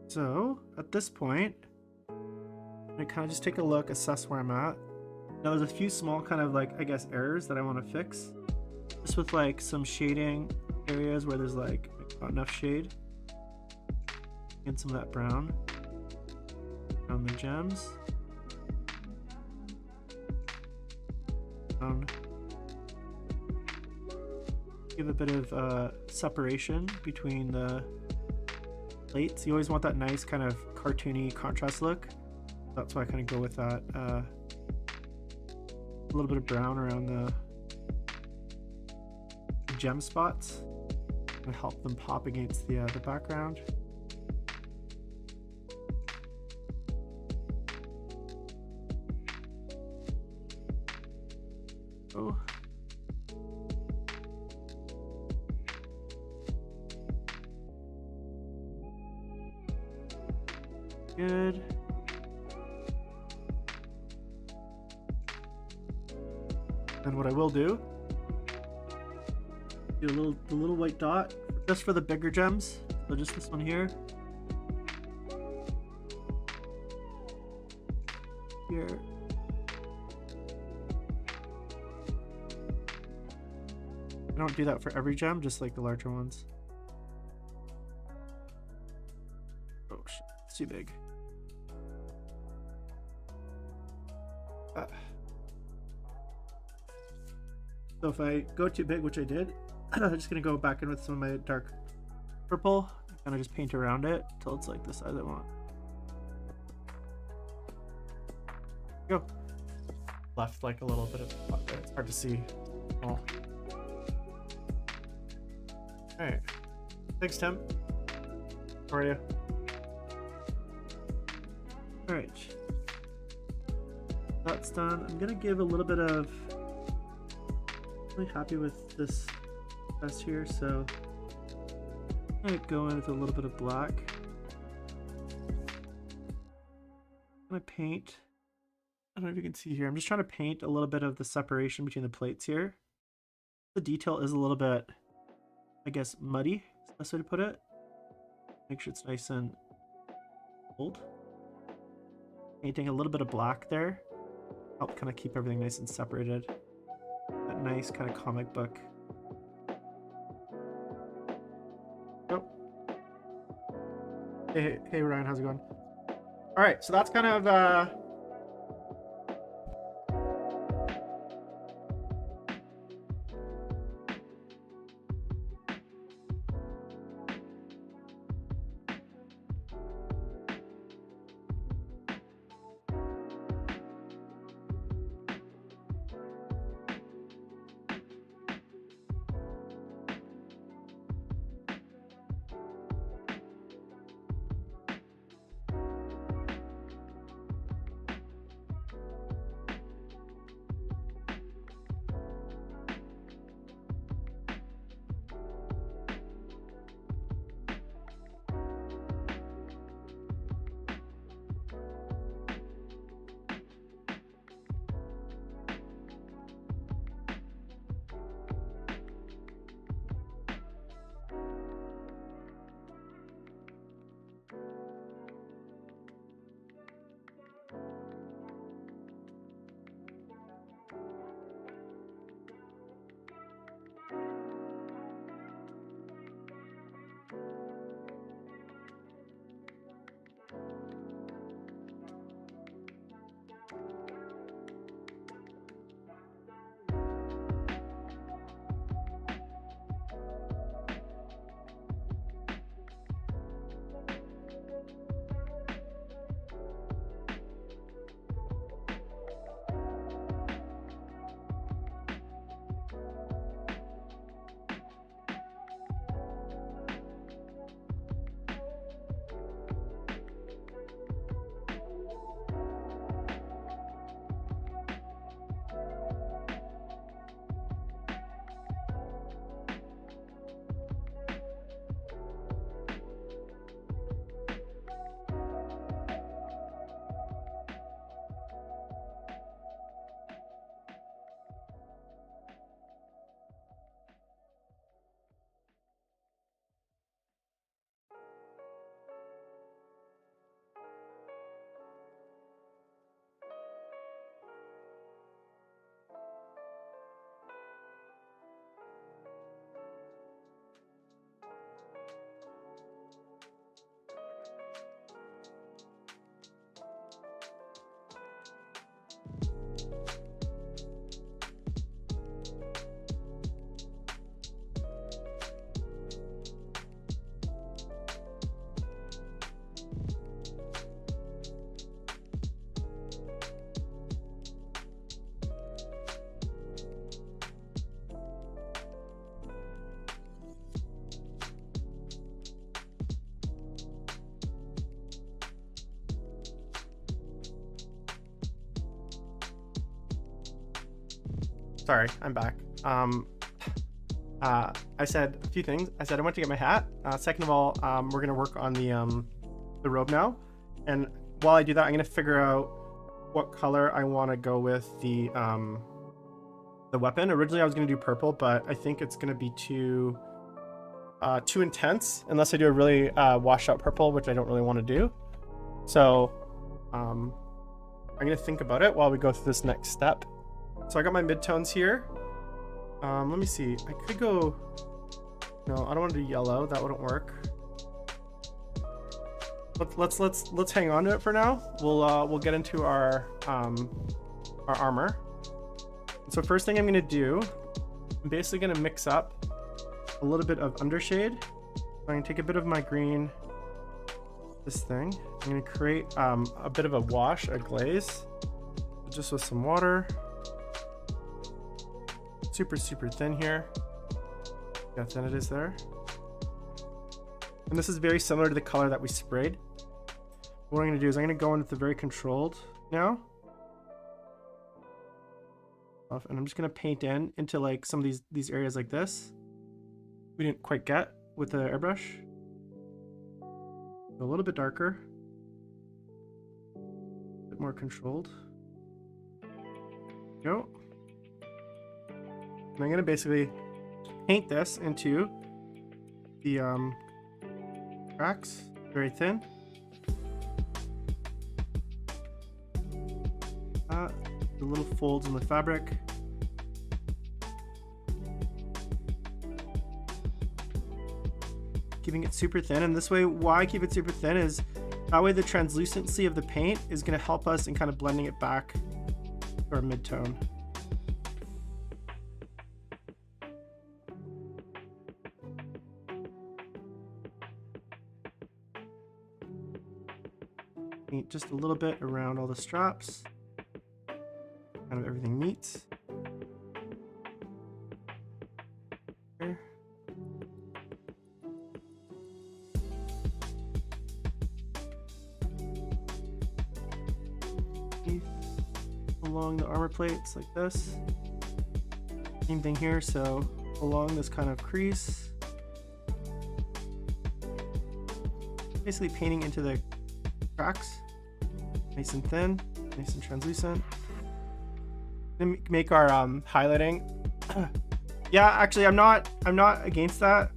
So at this point, I kind of just take a look, assess where I'm at. Now there's a few small kind of like, I guess, errors that I want to fix. Just with like some shading areas where there's like not enough shade. And some of that brown on the gems. Give a bit of separation between the plates. You always want that nice kind of cartoony contrast look. That's why I kind of go with that. A little bit of brown around the gem spots to help them pop against the background. Oh. Good. And what I will do a little white dot just for the bigger gems. So just this one here. Here. I don't do that for every gem, just like the larger ones. Oh shit, it's too big. So if I go too big, which I did, I'm just gonna go back in with some of my dark purple and I just paint around it until it's like the size I want. Go. Left like a little bit of spot there. It's hard to see. Oh. Alright. Thanks, Tim. How are you? Alright. That's done. I'm gonna give a little bit of really happy with this rest here, so I'm gonna go in with a little bit of black. I'm gonna paint, I don't know if you can see here, I'm just trying to paint a little bit of the separation between the plates here. The detail is a little bit, I guess, muddy, is the best way to put it. Make sure it's nice and bold. Painting a little bit of black there, help kind of keep everything nice and separated. That nice kind of comic book. Oh. Hey Ryan, how's it going? All right, so that's kind of Sorry, I'm back. I said a few things. I said I went to get my hat. Second of all, we're gonna work on the robe now, and while I do that, I'm gonna figure out what color I want to go with the weapon. Originally, I was gonna do purple, but I think it's gonna be too intense unless I do a really washed out purple, which I don't really want to do. So I'm gonna think about it while we go through this next step. So I got my midtones here. Let me see. I could go. No, I don't want to do yellow. That wouldn't work. Let's hang on to it for now. We'll get into our armor. So first thing I'm gonna do, I'm basically gonna mix up a little bit of undershade. I'm gonna take a bit of my green, this thing. I'm gonna create a bit of a wash, a glaze, just with some water. Super thin here. See how thin it is there. And this is very similar to the color that we sprayed. What I'm gonna do is I'm gonna go in with the very controlled now. And I'm just gonna paint into like some of these areas like this. We didn't quite get with the airbrush. A little bit darker. A bit more controlled. Go. And I'm gonna basically paint this into the cracks, very thin. The little folds in the fabric. Keeping it super thin, and this way, why I keep it super thin is that way the translucency of the paint is going to help us in kind of blending it back to our mid-tone. Paint just a little bit around all the straps. Kind of everything meets. Okay. Along the armor plates like this. Same thing here, so along this kind of crease. Basically painting into the cracks. Nice and thin, nice and translucent. Then make our highlighting. Yeah, actually I'm not against that.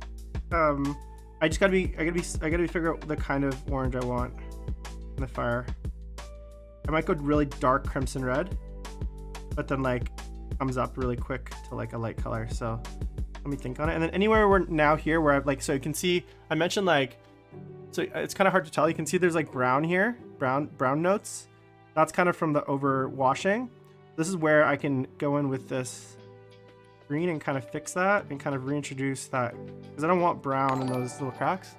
I gotta figure out the kind of orange I want in the fire. I might go really dark crimson red, but then like comes up really quick to like a light color. So let me think on it. And then anywhere we're now here where I've like, so you can see, I mentioned like, so it's kind of hard to tell. You can see there's like brown here, brown notes. That's kind of from the over washing. This is where I can go in with this green and kind of fix that and kind of reintroduce that, because I don't want brown in those little cracks.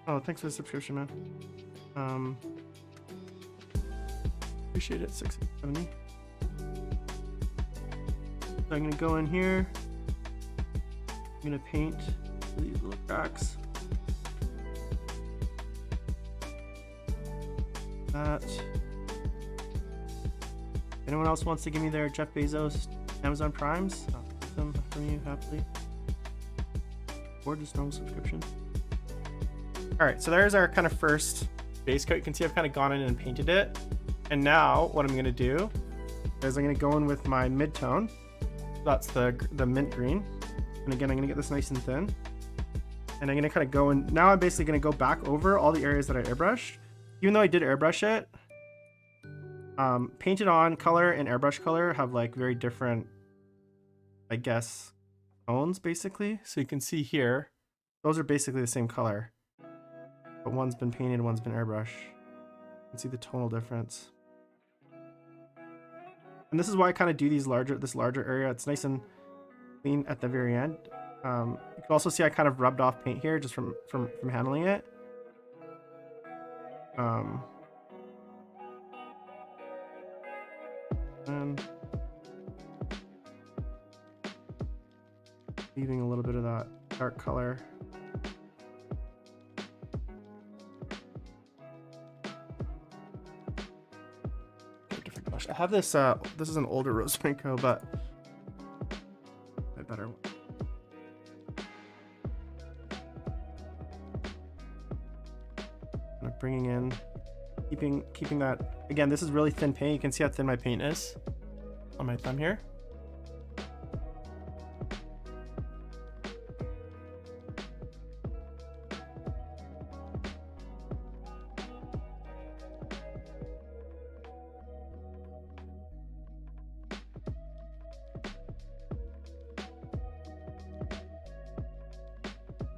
Oh, thanks for the subscription, man. Appreciate it. 670. So I'm gonna go in here. I'm gonna paint these little cracks. That. Anyone else wants to give me their Jeff Bezos Amazon Primes? I'll give them from you happily. Or just normal subscription. All right, so there's our kind of first base coat. You can see I've kind of gone in and painted it. And now what I'm gonna do is I'm gonna go in with my mid-tone. That's the mint green. And again, I'm gonna get this nice and thin. And I'm gonna kind of go in. Now I'm basically gonna go back over all the areas that I airbrushed. Even though I did airbrush it, painted on color and airbrush color have like very different, I guess, tones basically. So you can see here, those are basically the same color, but one's been painted, one's been airbrushed. You can see the tonal difference. And this is why I kind of do this larger area. It's nice and clean at the very end. You can also see I kind of rubbed off paint here just from handling it. And leaving a little bit of that dark color. Different brush. I have this. This is an older Rose Pinko, but bringing in, keeping that. Again, this is really thin paint. You can see how thin my paint is on my thumb here.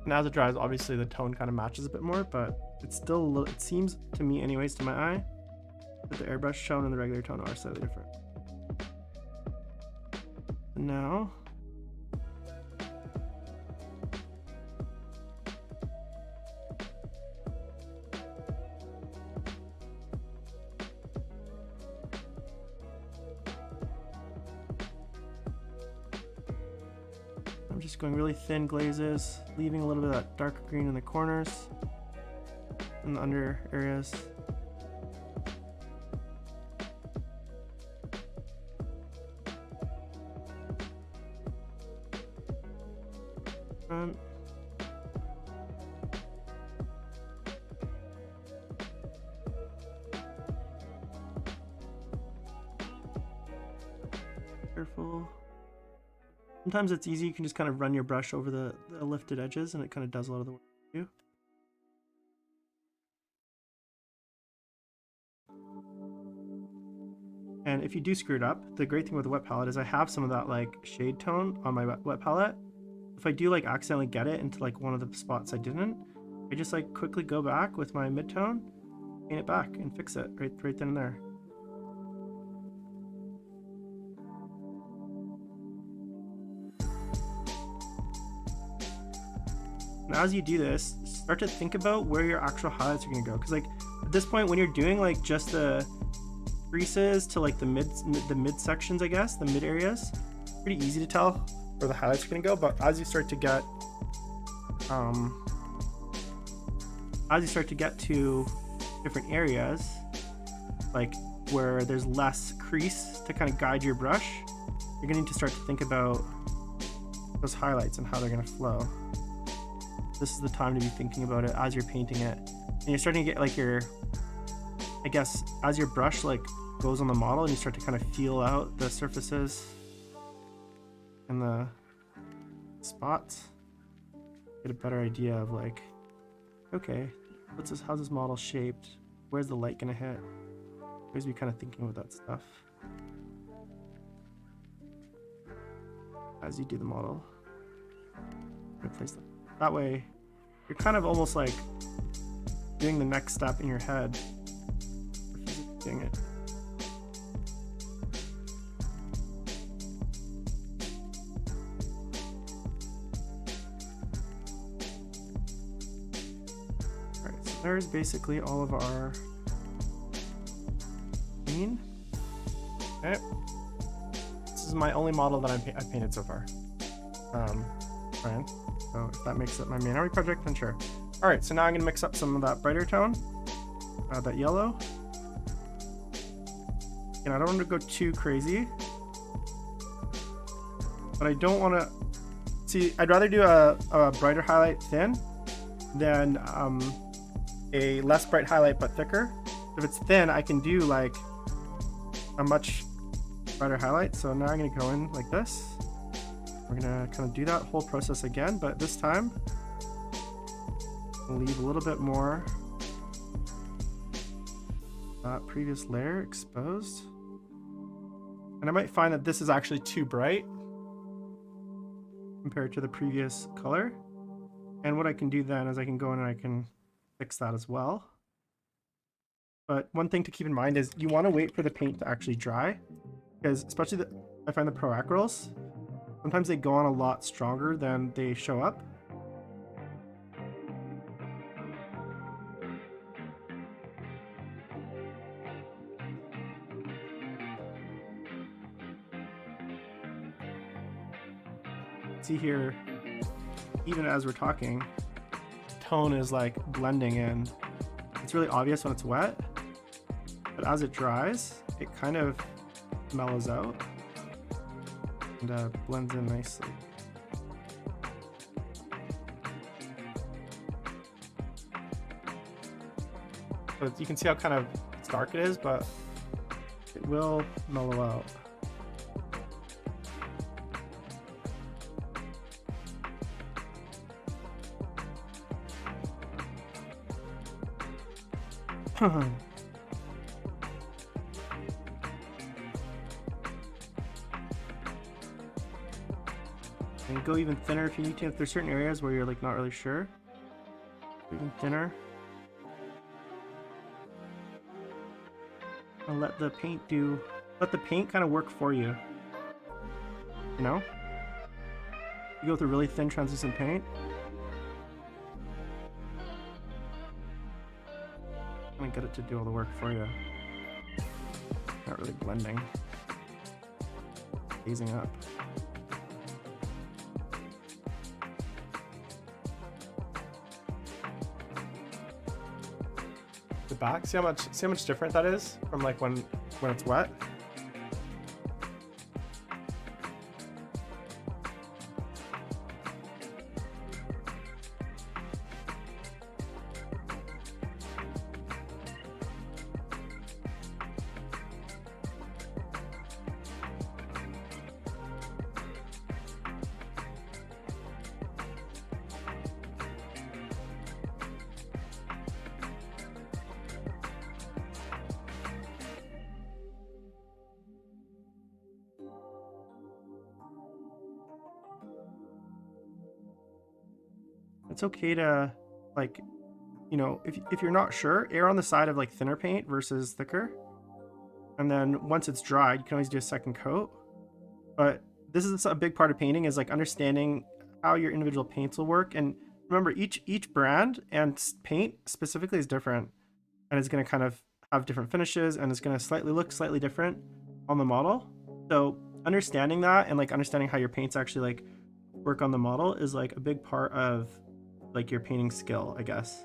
And as it dries, obviously the tone kind of matches a bit more, but it's still a little, it seems to me anyways, to my eye, that the airbrush tone and the regular tone are slightly different. And now, I'm just going really thin glazes, leaving a little bit of that darker green in the corners and the under areas. Careful. Sometimes it's easy, you can just kind of run your brush over the lifted edges and it kind of does a lot of the work for you. And if you do screw it up, the great thing with the wet palette is I have some of that like shade tone on my wet palette. If I do like accidentally get it into like one of the spots I didn't, I just like quickly go back with my mid-tone, paint it back and fix it right then and there. And as you do this, start to think about where your actual highlights are going to go. Because like at this point, when you're doing like just the creases to like the mid sections, I guess, the mid areas, pretty easy to tell where the highlights are going to go. But as you start to get, to different areas, like where there's less crease to kind of guide your brush, you're going to need to start to think about those highlights and how they're going to flow. This is the time to be thinking about it as you're painting it. And you're starting to get like your, I guess, as your brush like goes on the model and you start to kind of feel out the surfaces and the spots, get a better idea of like, okay, how's this model shaped? Where's the light gonna hit? Always be kind of thinking about that stuff as you do the model. Replace that. That way, you're kind of almost like doing the next step in your head for doing it. Alright, so there's basically all of our green. Okay. This is my only model that I've painted so far. Fine. So if that makes it my main army project, then sure. All right, so now I'm gonna mix up some of that brighter tone, that yellow. And I don't want to go too crazy, but I don't want to see. I'd rather do a brighter highlight thin than a less bright highlight but thicker. If it's thin, I can do like a much brighter highlight. So now I'm gonna go in like this. We're gonna kind of do that whole process again, but this time we'll leave a little bit more that previous layer exposed. And I might find that this is actually too bright compared to the previous color. And what I can do then is I can go in and I can fix that as well. But one thing to keep in mind is you want to wait for the paint to actually dry, because especially I find the Pro Acryls, sometimes they go on a lot stronger than they show up. See here, even as we're talking, tone is like blending in. It's really obvious when it's wet, but as it dries, it kind of mellows out and blends in nicely. So you can see how kind of dark it is, but it will mellow out. And go even thinner if you need to. If there's certain areas where you're like not really sure, even thinner. And let the paint kind of work for you. You know? You go with a really thin translucent paint. And get it to do all the work for you. Not really blending. Phasing up. The back, see how much different that is from like when it's wet. It's okay to, like, you know, if you're not sure, err on the side of like thinner paint versus thicker. And then once it's dried, you can always do a second coat. But this is a big part of painting, is like understanding how your individual paints will work. And remember, each brand and paint specifically is different, and it's going to kind of have different finishes, and it's going to look slightly different on the model. So understanding that and like understanding how your paints actually like work on the model is like a big part of like your painting skill, I guess,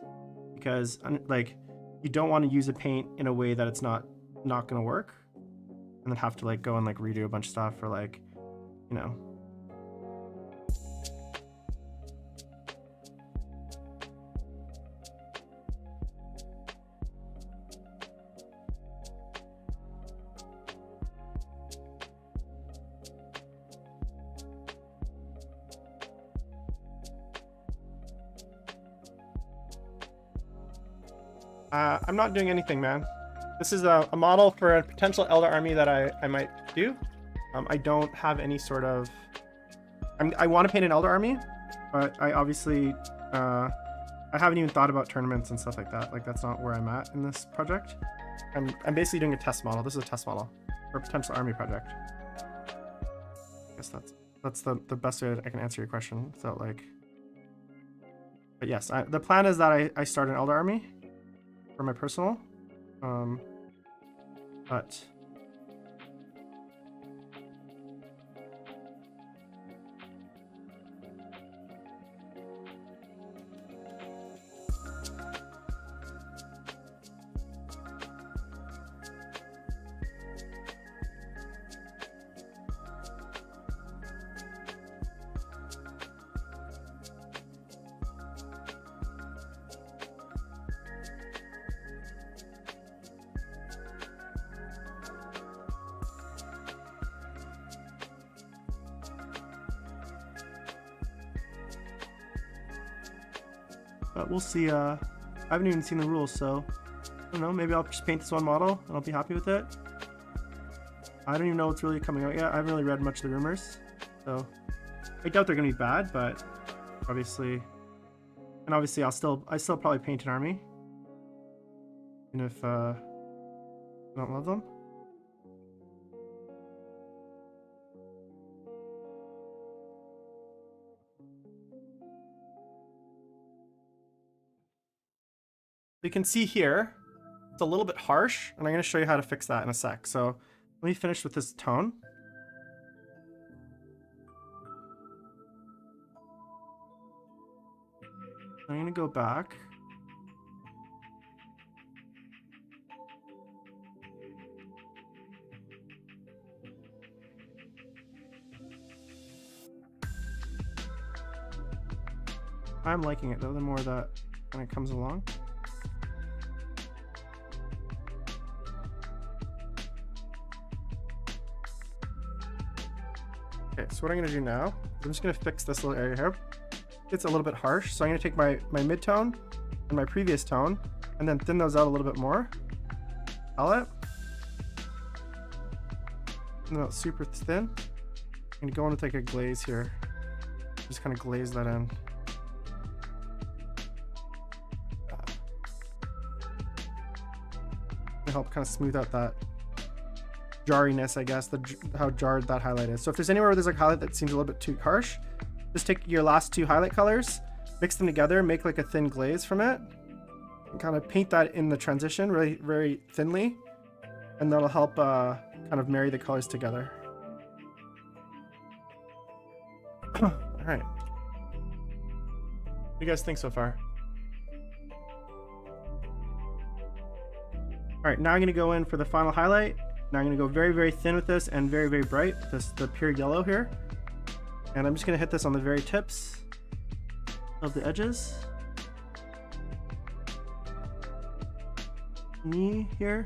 because like you don't want to use a paint in a way that it's not gonna work, and then have to like go and like redo a bunch of stuff for like, you know. I'm not doing anything, man. This is a model for a potential Eldar army that I might do. I don't have any sort of... I want to paint an Eldar army, but I obviously... I haven't even thought about tournaments and stuff like that. Like, that's not where I'm at in this project. I'm basically doing a test model. This is a test model for a potential army project. I guess that's the best way I can answer your question without like... But yes, the plan is that I start an Eldar army for my personal, but we'll see. I haven't even seen the rules, so I don't know. Maybe I'll just paint this one model and I'll be happy with it. I don't even know what's really coming out yet. I haven't really read much of the rumors, so I doubt they're gonna be bad. But obviously, I'll still probably paint an army, even if I don't love them. You can see here, it's a little bit harsh, and I'm going to show you how to fix that in a sec. So let me finish with this tone. I'm going to go back. I'm liking it though, the more that kind of comes along. So what I'm gonna do now, I'm just gonna fix this little area here. It's a little bit harsh, so I'm gonna take my mid-tone and my previous tone and then thin those out a little bit more. Palette. Not super thin. I'm gonna go in with like a glaze here. Just kind of glaze that in. To help kind of smooth out that jarriness, I guess, how jarred that highlight is. So if there's anywhere where there's like a highlight that seems a little bit too harsh, just take your last two highlight colors, mix them together, make like a thin glaze from it, and kind of paint that in the transition really very thinly, and that'll help kind of marry the colors together. All right. What do you guys think so far? All right, now I'm gonna go in for the final highlight. Now I'm gonna go very, very thin with this and very, very bright with this, the pure yellow here. And I'm just gonna hit this on the very tips of the edges. Knee here.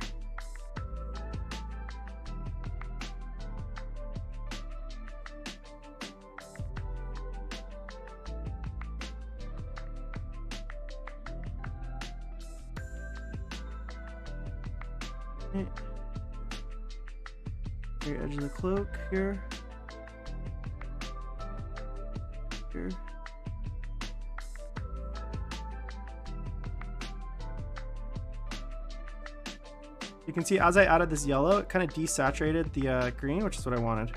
Very edge of the cloak here. Here. You can see as I added this yellow, it kind of desaturated the green, which is what I wanted.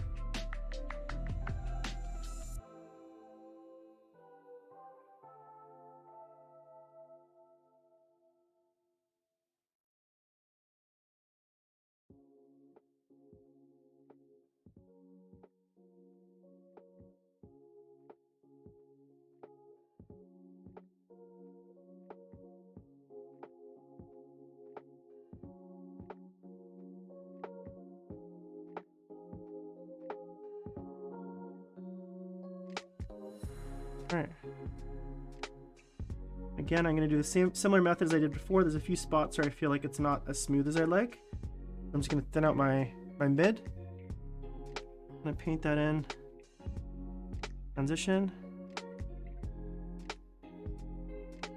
All right. Again, I'm going to do the similar methods I did before. There's a few spots where I feel like it's not as smooth as I'd like. I'm just going to thin out my mid. I'm going to paint that in. Transition.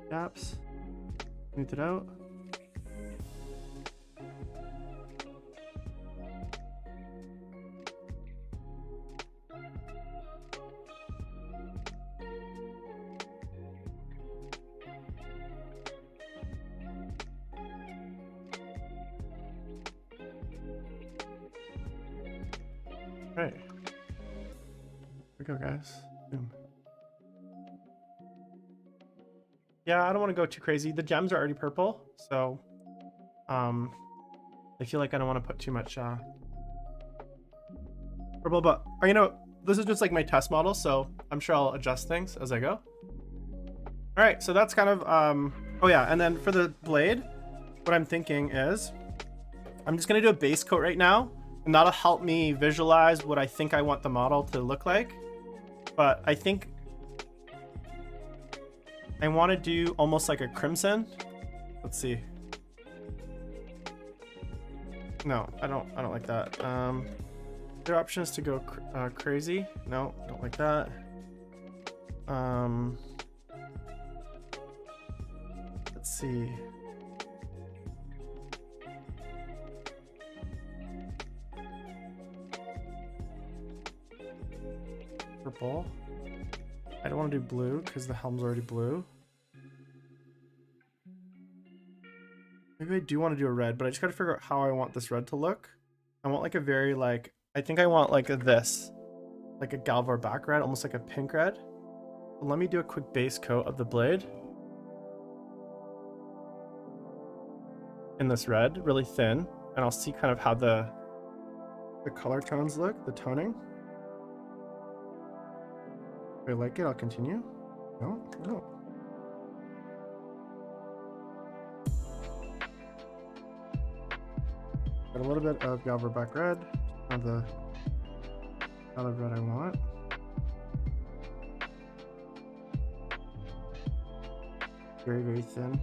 Gaps. Smooth it out. Right. Here we go, guys. Boom. Yeah, I don't want to go too crazy. The gems are already purple, so I feel like I don't want to put too much purple, but you know, this is just like my test model, so I'm sure I'll adjust things as I go. All right, so that's kind of oh yeah, and then for the blade, what I'm thinking is I'm just gonna do a base coat right now. And that'll help me visualize what I think I want the model to look like. But I think I want to do almost like a crimson. Let's see. No, I don't like that. There are options to go crazy. No, don't like that. Let's see. Purple. I don't want to do blue because the helm's already blue. Maybe I do want to do a red, but I just got to figure out how I want this red to look. I want like a very like, I think I want like this, like a Galvar back red, almost like a pink red. So let me do a quick base coat of the blade in this red, really thin, and I'll see kind of how the color tones look, the toning. If I like it, I'll continue. No. Got a little bit of Galvar back red, of the color red I want. Very, very thin.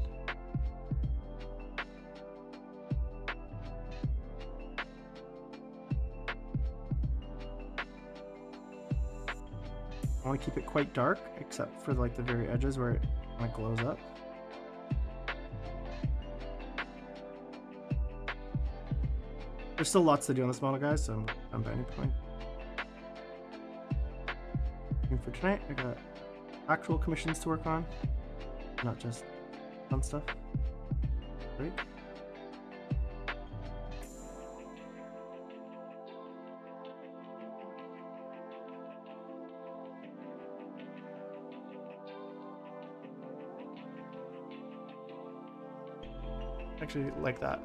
I want to keep it quite dark, except for like the very edges where it kind of glows up. There's still lots to do on this model, guys, so I'm done by any point. And for tonight, I got actual commissions to work on, not just fun stuff. Right? Actually, like that.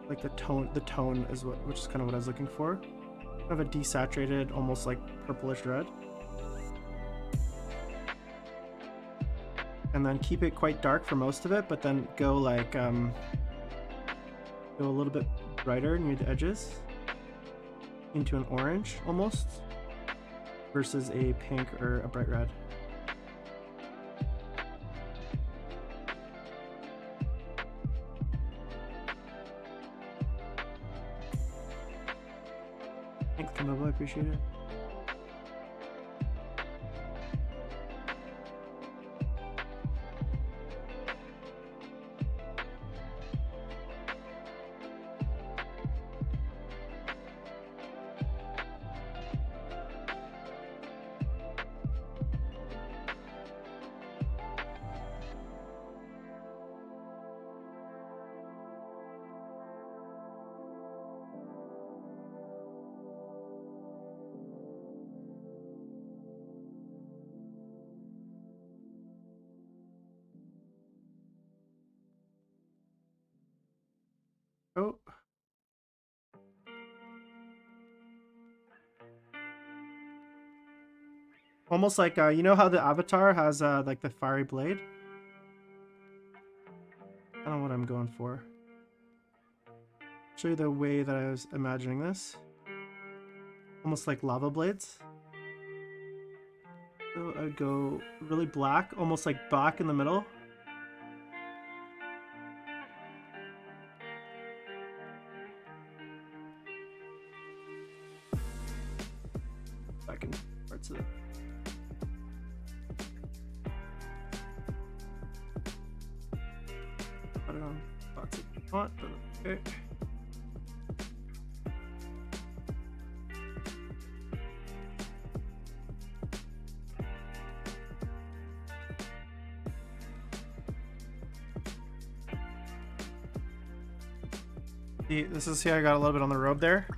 Like the tone is which is kind of what I was looking for. Kind of a desaturated, almost like purplish red. And then keep it quite dark for most of it, but then go like go a little bit brighter near the edges into an orange almost, versus a pink or a bright red. Thanks, Kimbo, I appreciate it. Oh. Almost like, you know how the avatar has like the fiery blade? I don't know what I'm going for. Show you the way that I was imagining this. Almost like lava blades. So I'd go really black, almost like black in the middle. Back in parts of it. Put it on spots if you want, but okay. See, this is here I got a little bit on the robe there.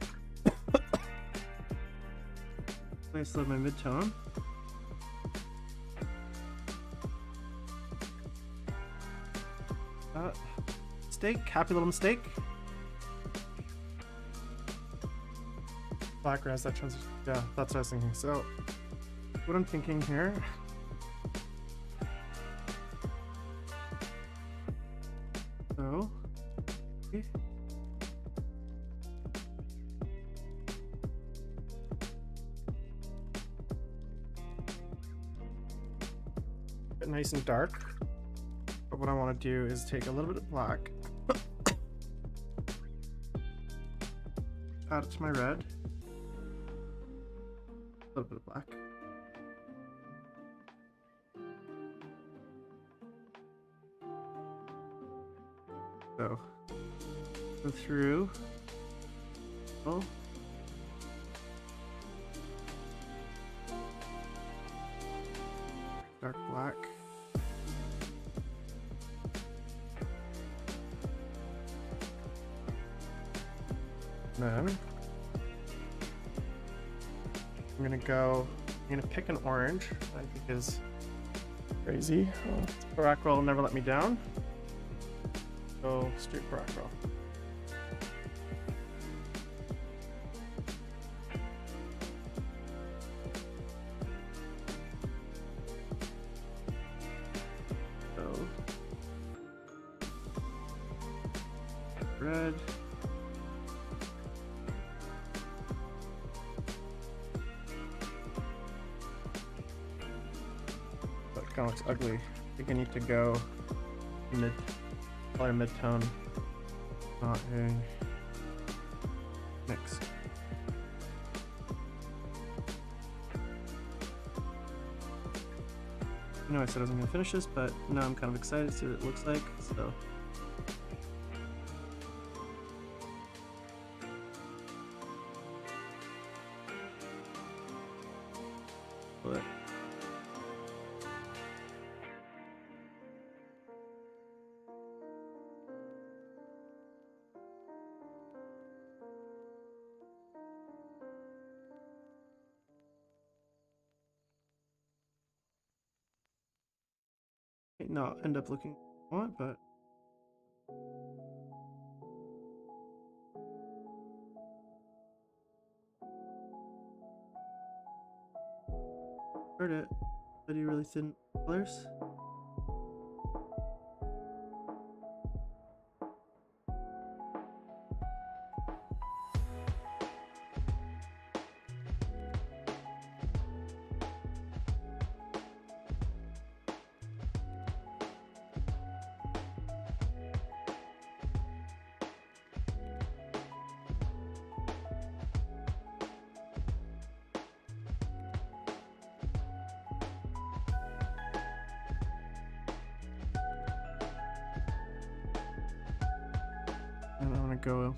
Place of my mid-tone. Mistake, happy little mistake. Black res, that transition. Yeah, that's what I was thinking. So, what I'm thinking here. So, okay. Get nice and dark. But what I want to do is take a little bit of black, add it to my red, a little bit of black. So, go through, oh, dark black. Then I'm gonna pick an orange that I think is crazy. Oh, Barackroll will never let me down. Go straight Barackroll. So red. Kind of looks ugly. I think I need to go probably mid-tone, not a mix. I know I said I wasn't gonna finish this, but now I'm kind of excited to see what it looks like. So. But might not end up looking like what, but heard it. Pretty really thin colors. And I'm gonna go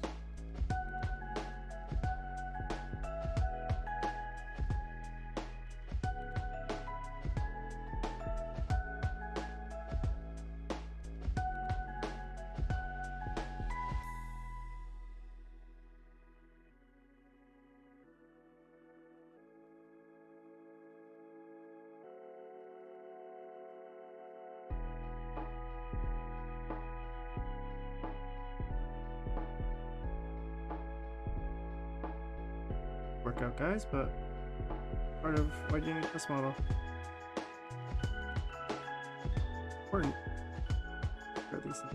work out, guys, but part of why do you need this model? Important for these things.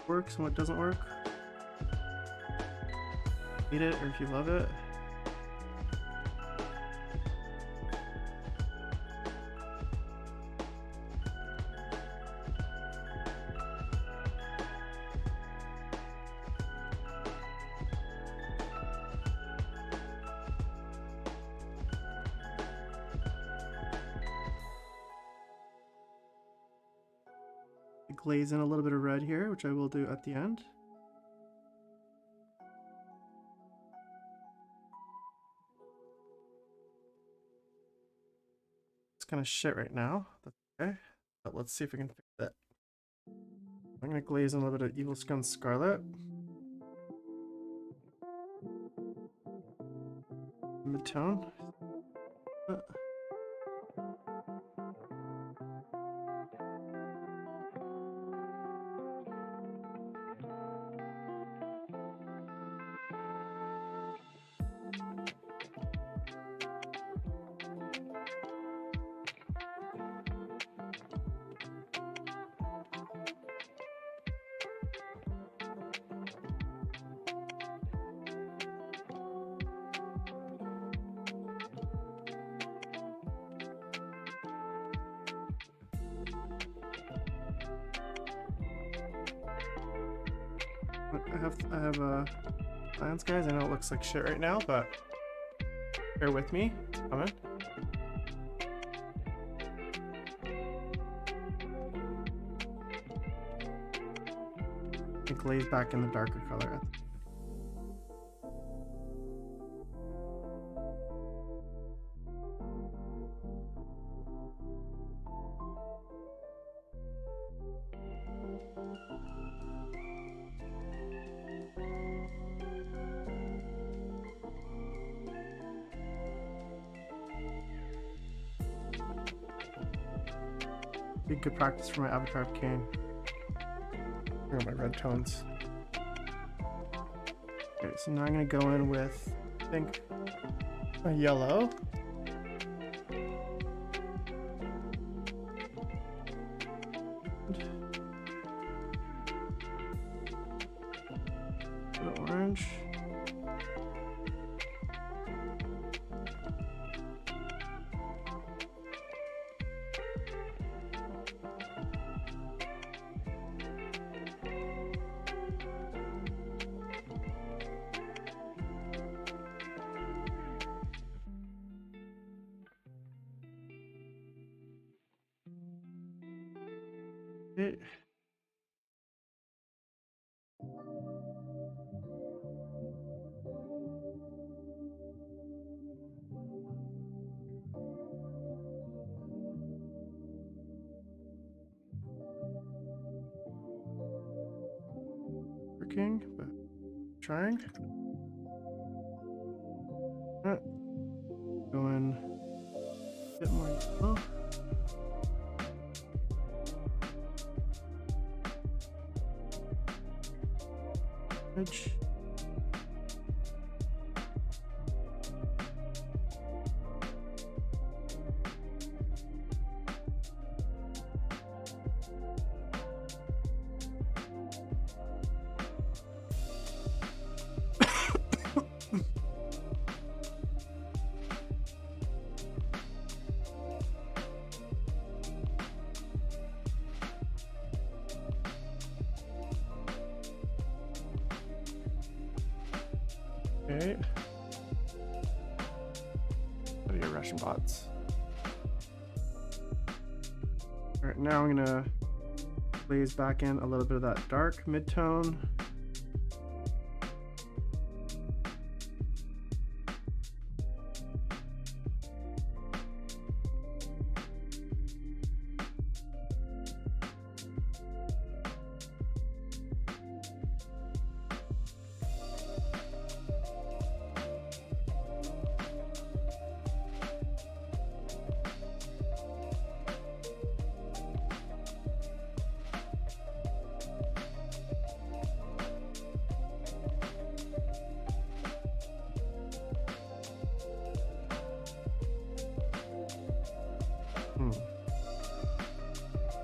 Works and what doesn't work. Hate it or if you love it. Glaze in a little bit of red here, which I will do at the end. It's kind of shit right now. That's okay. But let's see if we can fix it. I'm gonna glaze in a little bit of Evil Scum Scarlet. Mid-tone. I have plans, guys. I know it looks like shit right now, but bear with me. It's coming. I glaze back in the darker color. Be good practice for my Avatar of Cain. Here are my red tones. Okay, so now I'm gonna go in with, I think, a yellow. The orange. Okay. Working, but trying. Going a bit more yellow. Edge. Okay. What are your Russian bots? All right, now I'm gonna blaze back in a little bit of that dark mid-tone.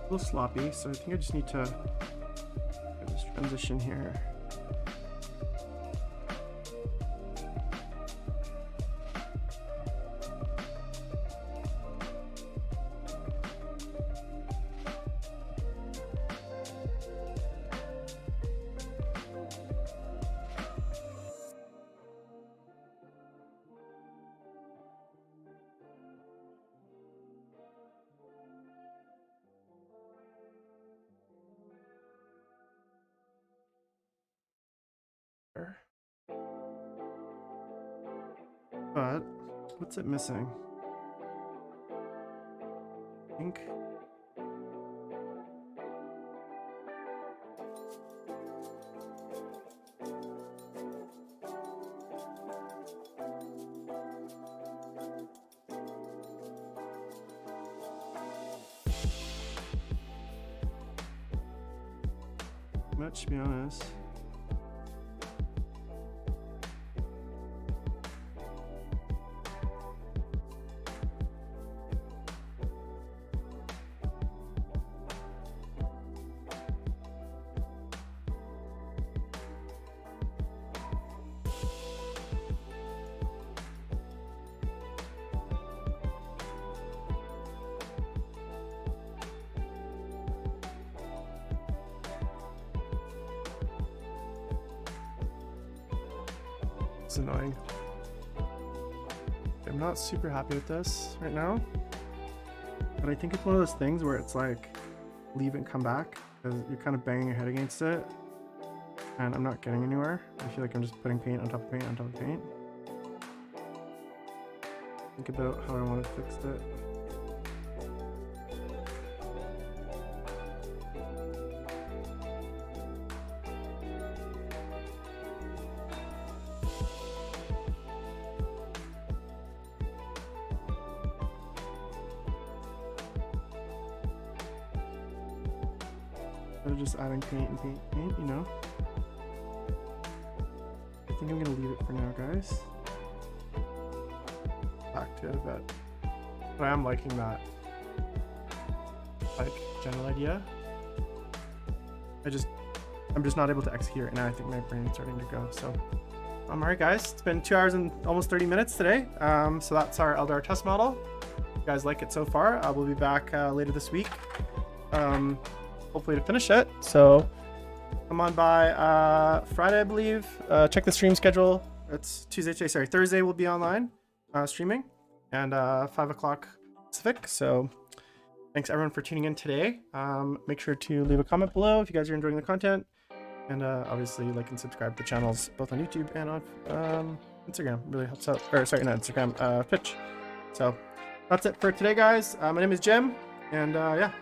A little sloppy, so I think I just need to get this transition here. But what's it missing? Ink. Much, to be honest. It's annoying. I'm not super happy with this right now, but I think it's one of those things where it's like leave and come back because you're kind of banging your head against it and I'm not getting anywhere. I feel like I'm just putting paint on top of paint on top of paint. Think about how I want to fix it. Instead of just adding paint and paint and paint, you know? I think I'm gonna leave it for now, guys. Back to it a bit. But I am liking that, like, general idea. I'm just not able to execute right now. I think my brain's starting to go, so. Alright guys, it's been 2 hours and almost 30 minutes today. So that's our Eldar test model. If you guys like it so far, we'll be back later this week. Hopefully to finish it. So come on by Friday, I believe. Check the stream schedule. It's Thursday we'll be online streaming and 5 o'clock Pacific. So thanks everyone for tuning in today. Make sure to leave a comment below if you guys are enjoying the content, and obviously like and subscribe to the channels both on YouTube and on Instagram. Really helps out. Or sorry, not Instagram, Twitch. So that's it for today, guys. My name is Jim, and yeah.